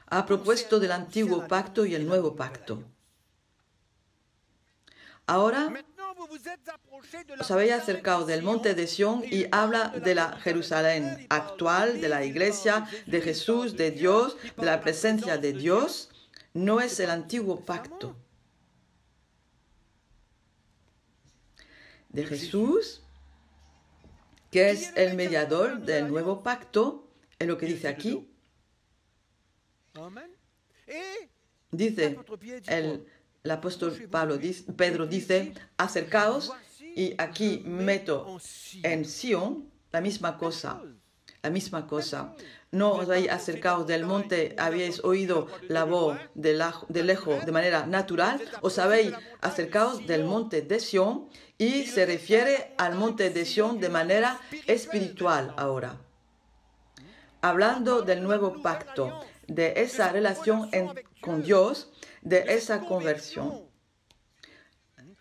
A propósito del antiguo pacto y el nuevo pacto. Ahora os habéis acercado del monte de Sión y habla de la Jerusalén actual, de la iglesia, de Jesús, de Dios, de la presencia de Dios. No es el antiguo pacto. De Jesús, que es el mediador del nuevo pacto, es lo que dice aquí. Dice el apóstol Pedro dice, acercaos, y aquí meto en Sion la misma cosa. No os habéis acercado del monte, habéis oído la voz de lejos de manera natural, os habéis acercado del monte de Sion, y se refiere al monte de Sion de manera espiritual ahora. Hablando del nuevo pacto, de esa relación con Dios, de esa conversión,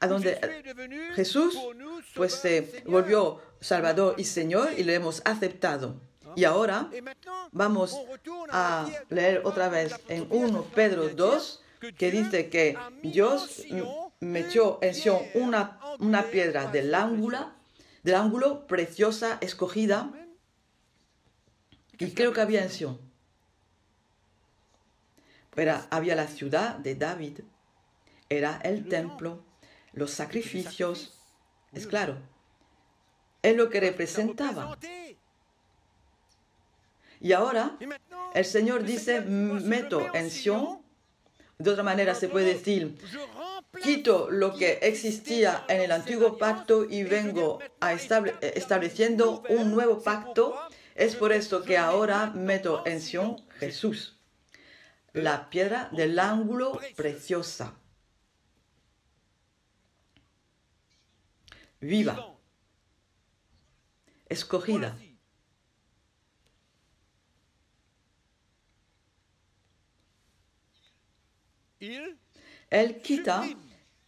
a donde Jesús pues se volvió Salvador y Señor y lo hemos aceptado. Y ahora vamos a leer otra vez en 1 Pedro 2, que dice que Dios metió en Sion una piedra del ángulo preciosa, escogida. Y creo que había en Sion. Había la ciudad de David, era el templo, los sacrificios, es claro, es lo que representaba. Y ahora el Señor dice, meto en Sion, de otra manera se puede decir, quito lo que existía en el antiguo pacto y vengo estableciendo un nuevo pacto. Es por esto que ahora meto en Sion Jesús, la piedra del ángulo preciosa, viva, escogida. Él quita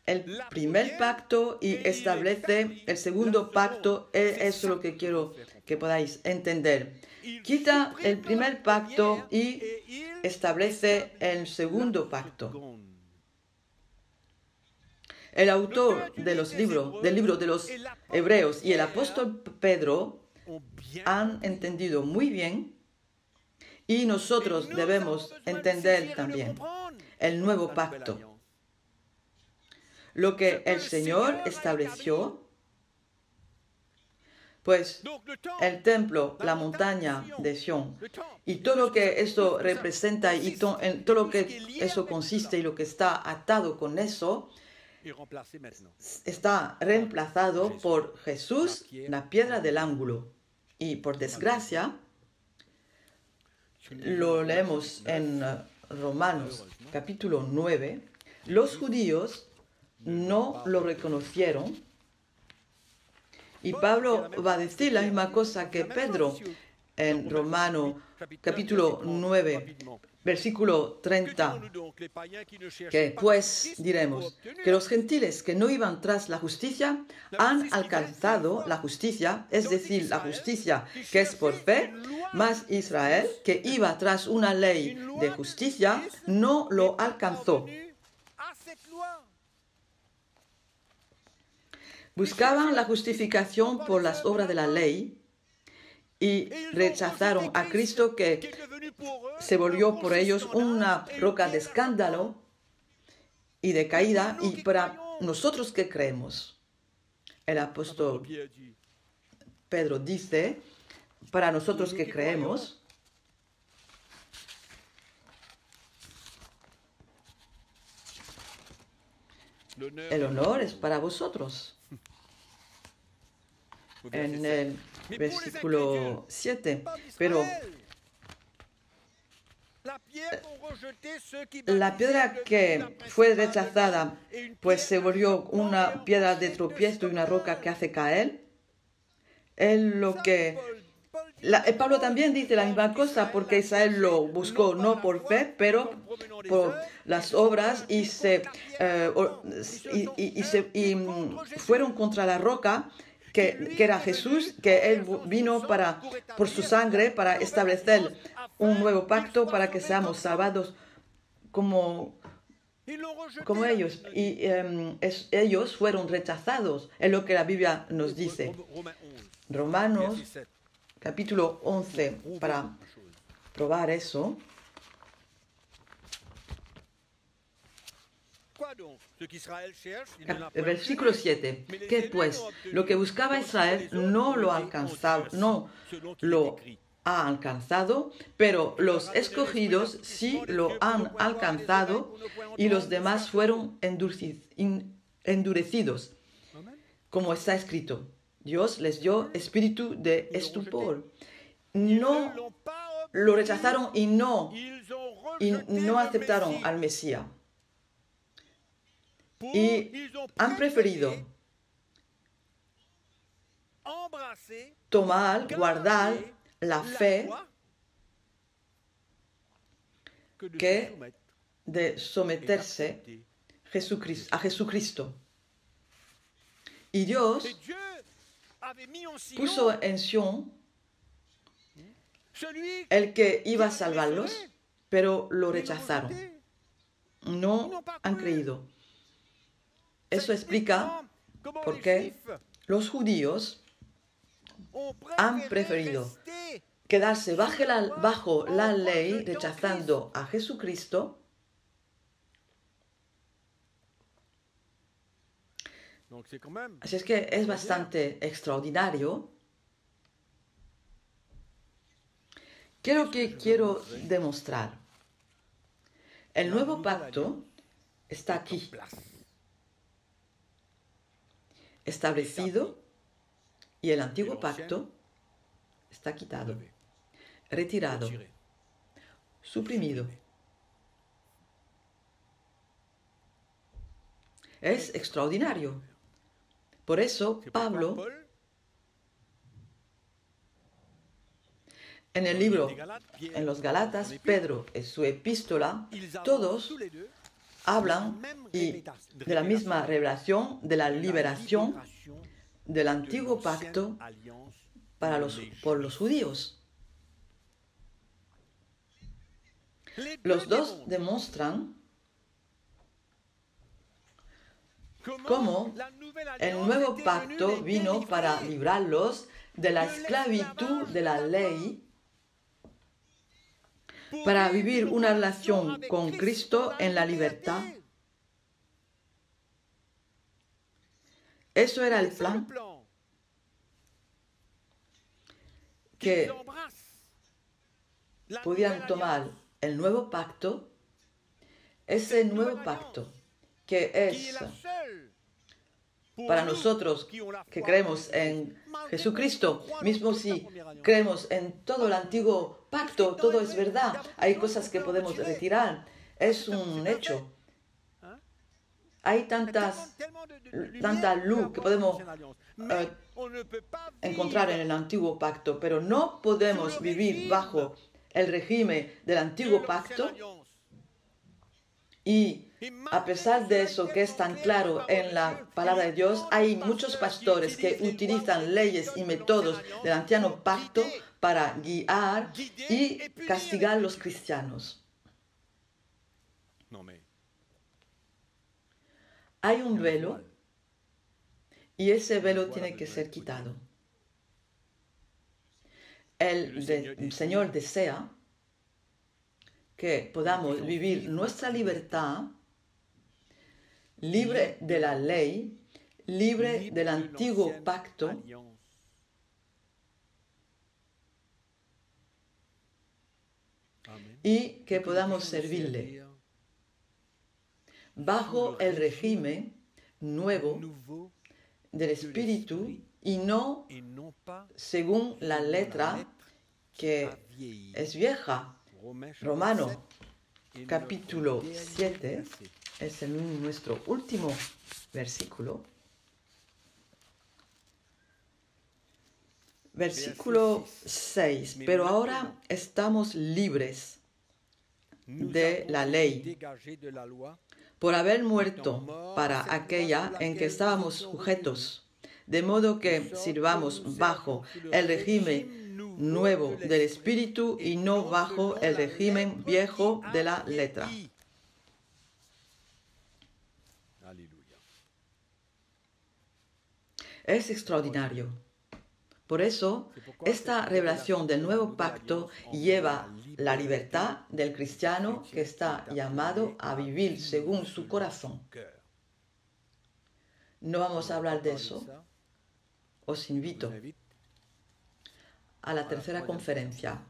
el primer pacto y establece el segundo pacto. Eso es lo que quiero que podáis entender. Quita el primer pacto y establece el segundo pacto. El autor del libro de los Hebreos y el apóstol Pedro han entendido muy bien, y nosotros debemos entender también el nuevo pacto. Lo que el Señor estableció, pues el templo, la montaña de Sion, y todo lo que eso representa y todo lo que eso consiste y lo que está atado con eso, está reemplazado por Jesús, la piedra del ángulo. Y por desgracia, lo leemos en Romanos capítulo 9, los judíos no lo reconocieron. Y Pablo va a decir la misma cosa que Pedro. en Romanos capítulo 9, versículo 30, que pues diremos que los gentiles que no iban tras la justicia han alcanzado la justicia, es decir, la justicia que es por fe, mas Israel, que iba tras una ley de justicia, no lo alcanzó. Buscaban la justificación por las obras de la ley y rechazaron a Cristo, que se volvió por ellos una roca de escándalo y de caída. Y para nosotros que creemos, el apóstol Pedro dice, para nosotros que creemos, el honor es para vosotros. En el versículo 7, pero la piedra que fue rechazada, pues se volvió una piedra de tropiezo y una roca que hace caer. Pablo también dice la misma cosa, porque Israel lo buscó no por fe, pero por las obras, y fueron contra la roca, que era Jesús, que Él vino por su sangre para establecer un nuevo pacto para que seamos salvados como ellos. Y ellos fueron rechazados, es lo que la Biblia nos dice. Romanos capítulo 11, para probar eso. Versículo 7. Que pues lo que buscaba Israel no lo ha alcanzado, pero los escogidos sí lo han alcanzado, y los demás fueron endurecidos, como está escrito. Dios les dio espíritu de estupor. No lo rechazaron y no aceptaron al Mesías. Y han preferido guardar la fe, que de someterse a Jesucristo. Y Dios puso en Sion el que iba a salvarlos, pero lo rechazaron. No han creído. Eso explica por qué los judíos han preferido quedarse bajo la ley, rechazando a Jesucristo. Así es que es bastante extraordinario. ¿Qué es lo que quiero demostrar? El nuevo pacto está aquí, establecido, y el antiguo pacto está quitado, retirado, suprimido. Es extraordinario. Por eso Pablo, en el libro, en los Gálatas, Pedro en su epístola, todos hablan de la misma revelación, de la liberación del antiguo pacto por los judíos. Los dos demuestran cómo el nuevo pacto vino para librarlos de la esclavitud de la ley, para vivir una relación con Cristo en la libertad. Eso era el plan, que podían tomar el nuevo pacto, ese nuevo pacto que es para nosotros que creemos en Jesucristo. Mismo si creemos en todo el antiguo pacto, todo es verdad. Hay cosas que podemos retirar, es un hecho. Hay tanta luz que podemos encontrar en el antiguo pacto, pero no podemos vivir bajo el régimen del antiguo pacto. Y a pesar de eso que es tan claro en la palabra de Dios, hay muchos pastores que utilizan leyes y métodos del antiguo pacto para guiar y castigar a los cristianos. Hay un velo y ese velo tiene que ser quitado. El Señor desea que podamos vivir nuestra libertad libre de la ley, libre del antiguo pacto, y que podamos servirle bajo el régimen nuevo del Espíritu y no según la letra que es vieja. Romano capítulo 7 es nuestro último versículo. Versículo 6. Pero ahora estamos libres de la ley por haber muerto para aquella en que estábamos sujetos, de modo que sirvamos bajo el régimen nuevo del Espíritu y no bajo el régimen viejo de la letra. Es extraordinario. Por eso, esta revelación del nuevo pacto lleva la libertad del cristiano que está llamado a vivir según su corazón. No vamos a hablar de eso. Os invito a la tercera conferencia.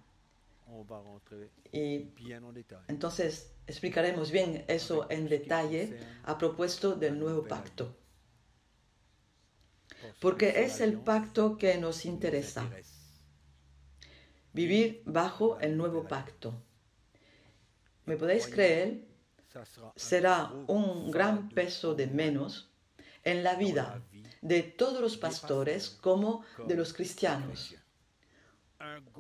Y entonces explicaremos bien eso en detalle a propósito del nuevo pacto. Porque es el pacto que nos interesa. Vivir bajo el nuevo pacto. ¿Me podéis creer? Será un gran peso de menos en la vida de todos los pastores como de los cristianos.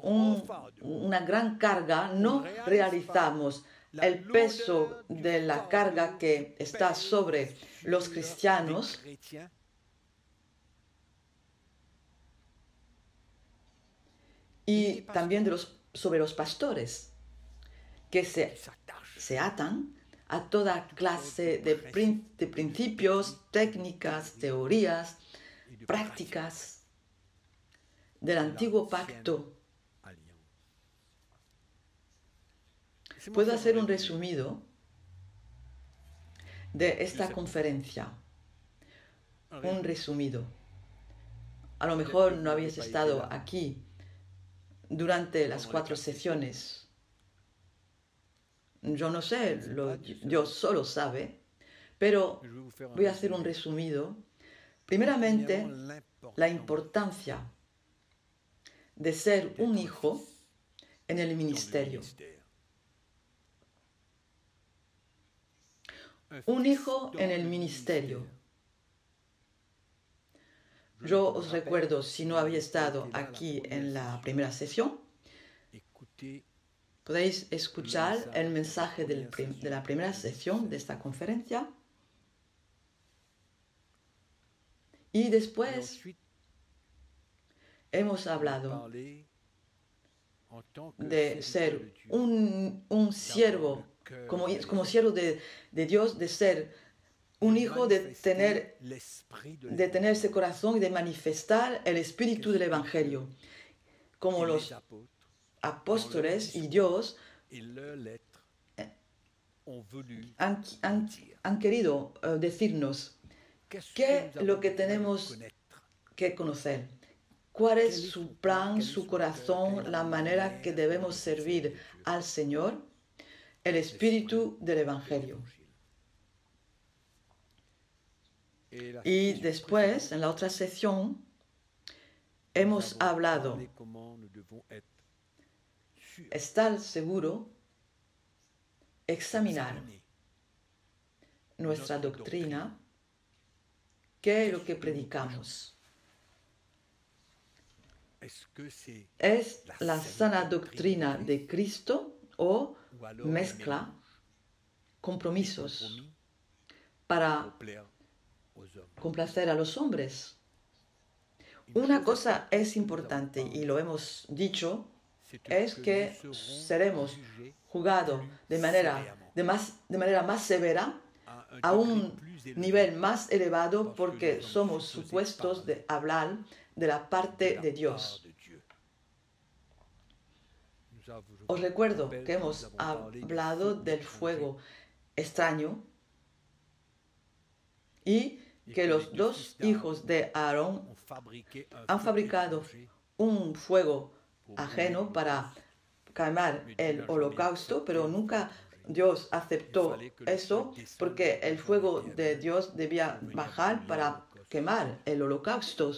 Una gran carga, no realizamos el peso de la carga que está sobre los cristianos y también sobre los pastores, que se atan a toda clase de principios, técnicas, teorías, prácticas del antiguo pacto. Puedo hacer un resumido de esta conferencia. Un resumido. A lo mejor no habéis estado aquí durante las 4 sesiones. Yo no sé, Dios solo sabe, pero voy a hacer un resumido. Primeramente, la importancia de ser un hijo en el ministerio. Un hijo en el ministerio. Yo os recuerdo, si no habéis estado aquí en la primera sesión, podéis escuchar el mensaje de la primera sesión de esta conferencia. Y después hemos hablado de ser un siervo, como siervo de Dios, de ser un hijo, de tener ese corazón y de manifestar el espíritu del Evangelio, como los apóstoles y Dios han querido decirnos qué es lo que tenemos que conocer, cuál es su plan, su corazón, la manera que debemos servir al Señor, el espíritu del Evangelio. Y después, en la otra sesión, hemos hablado estar seguro, examinar nuestra doctrina, ¿qué es lo que predicamos? ¿Es la sana doctrina de Cristo o mezcla compromisos para complacer a los hombres? Una cosa es importante, y lo hemos dicho, es que seremos juzgados de manera más severa, a un nivel más elevado, porque somos supuestos de hablar de la parte de Dios. Os recuerdo que hemos hablado del fuego extraño y que los dos hijos de Aarón han fabricado un fuego ajeno para quemar el holocausto, pero nunca Dios aceptó eso, porque el fuego de Dios debía bajar para quemar el holocausto.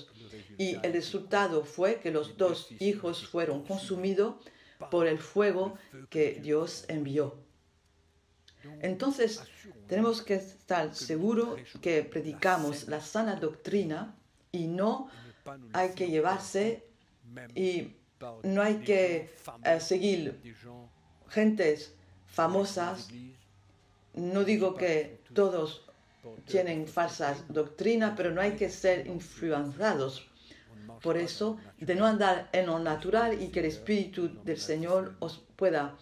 Y el resultado fue que los dos hijos fueron consumidos por el fuego que Dios envió. Entonces, tenemos que estar seguros que predicamos la sana doctrina y no hay que llevarse y no hay que seguir gentes famosas. No digo que todos tienen falsas doctrinas, pero no hay que ser influenciados por eso, de no andar en lo natural, y que el Espíritu del Señor os pueda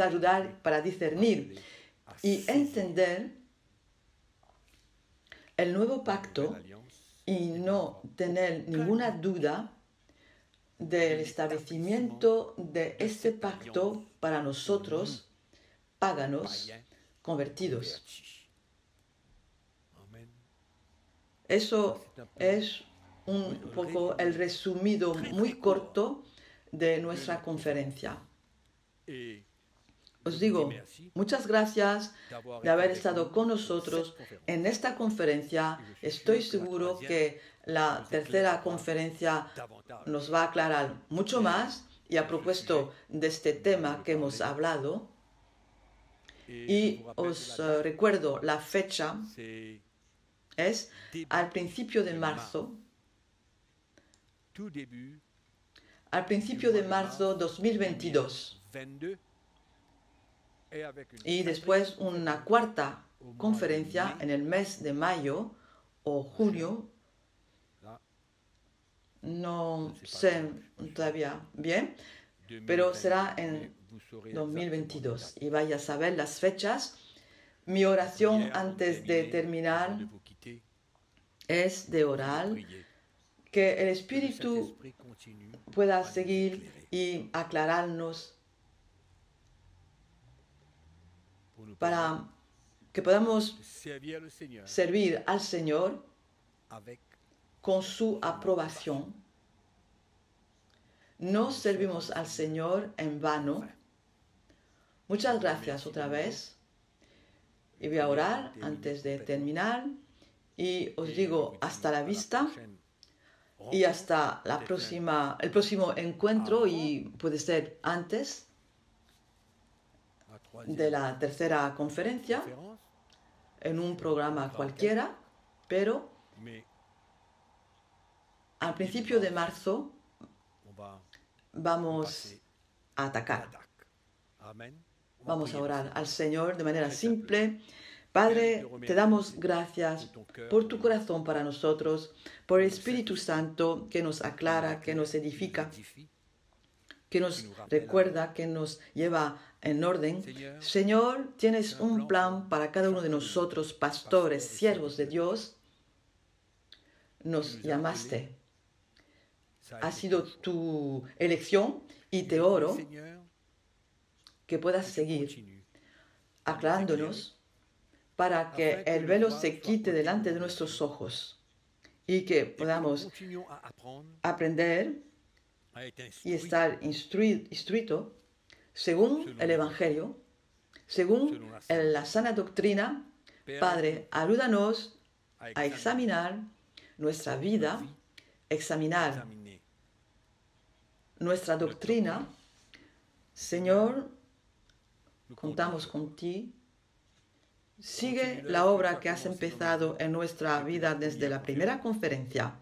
ayudar para discernir y entender el nuevo pacto y no tener ninguna duda del establecimiento de este pacto para nosotros, paganos, convertidos. Eso es un poco el resumido muy corto de nuestra conferencia. Os digo, muchas gracias de haber estado con nosotros en esta conferencia. Estoy seguro que la tercera conferencia nos va a aclarar mucho más y a propósito de este tema que hemos hablado. Y os recuerdo, la fecha es al principio de marzo. Al principio de marzo 2022. Y después una cuarta conferencia en el mes de mayo o junio. No sé todavía bien, pero será en 2022. Y vaya a saber las fechas. Mi oración antes de terminar es de orar que el Espíritu pueda seguir y aclararnos para que podamos servir al Señor con su aprobación. No servimos al Señor en vano. Muchas gracias otra vez. Y voy a orar antes de terminar. Y os digo hasta la vista. Y hasta el próximo encuentro, y puede ser antes de la tercera conferencia, en un programa cualquiera, pero al principio de marzo vamos a atacar. Vamos a orar al Señor de manera simple. Padre, te damos gracias por tu corazón para nosotros, por el Espíritu Santo que nos aclara, que nos edifica, que nos recuerda, que nos lleva en orden. Señor, tienes un plan para cada uno de nosotros, pastores, siervos de Dios. Nos llamaste. Ha sido tu elección y te oro que puedas seguir aclarándonos para que el velo se quite delante de nuestros ojos y que podamos aprender y estar instruido según el Evangelio, según la sana doctrina. Padre, ayúdanos a examinar nuestra vida, examinar nuestra doctrina. Señor, contamos contigo sigue la obra que has empezado en nuestra vida desde la primera conferencia.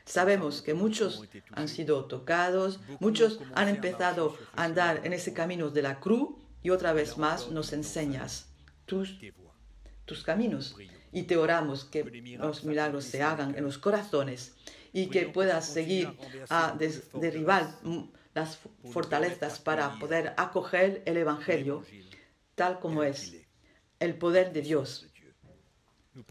Sabemos que muchos han sido tocados, muchos han empezado a andar en ese camino de la cruz y otra vez más nos enseñas tus caminos. Y te oramos que los milagros se hagan en los corazones y que puedas seguir a derribar las fortalezas para poder acoger el Evangelio tal como es, el poder de Dios.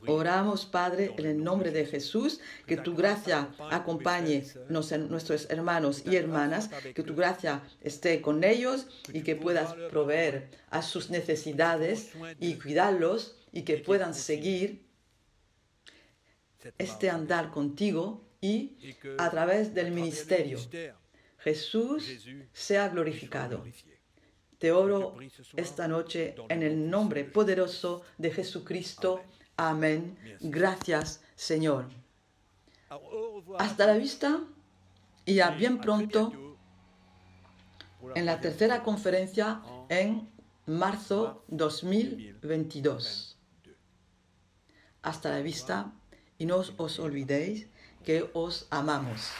Oramos, Padre, en el nombre de Jesús, que tu gracia acompañe a nuestros hermanos y hermanas, que tu gracia esté con ellos y que puedas proveer a sus necesidades y cuidarlos y que puedan seguir este andar contigo y a través del ministerio Jesús sea glorificado. Te oro esta noche en el nombre poderoso de Jesucristo. Amén. Gracias, Señor. Hasta la vista y a bien pronto en la tercera conferencia en marzo 2022. Hasta la vista y no os olvidéis que os amamos.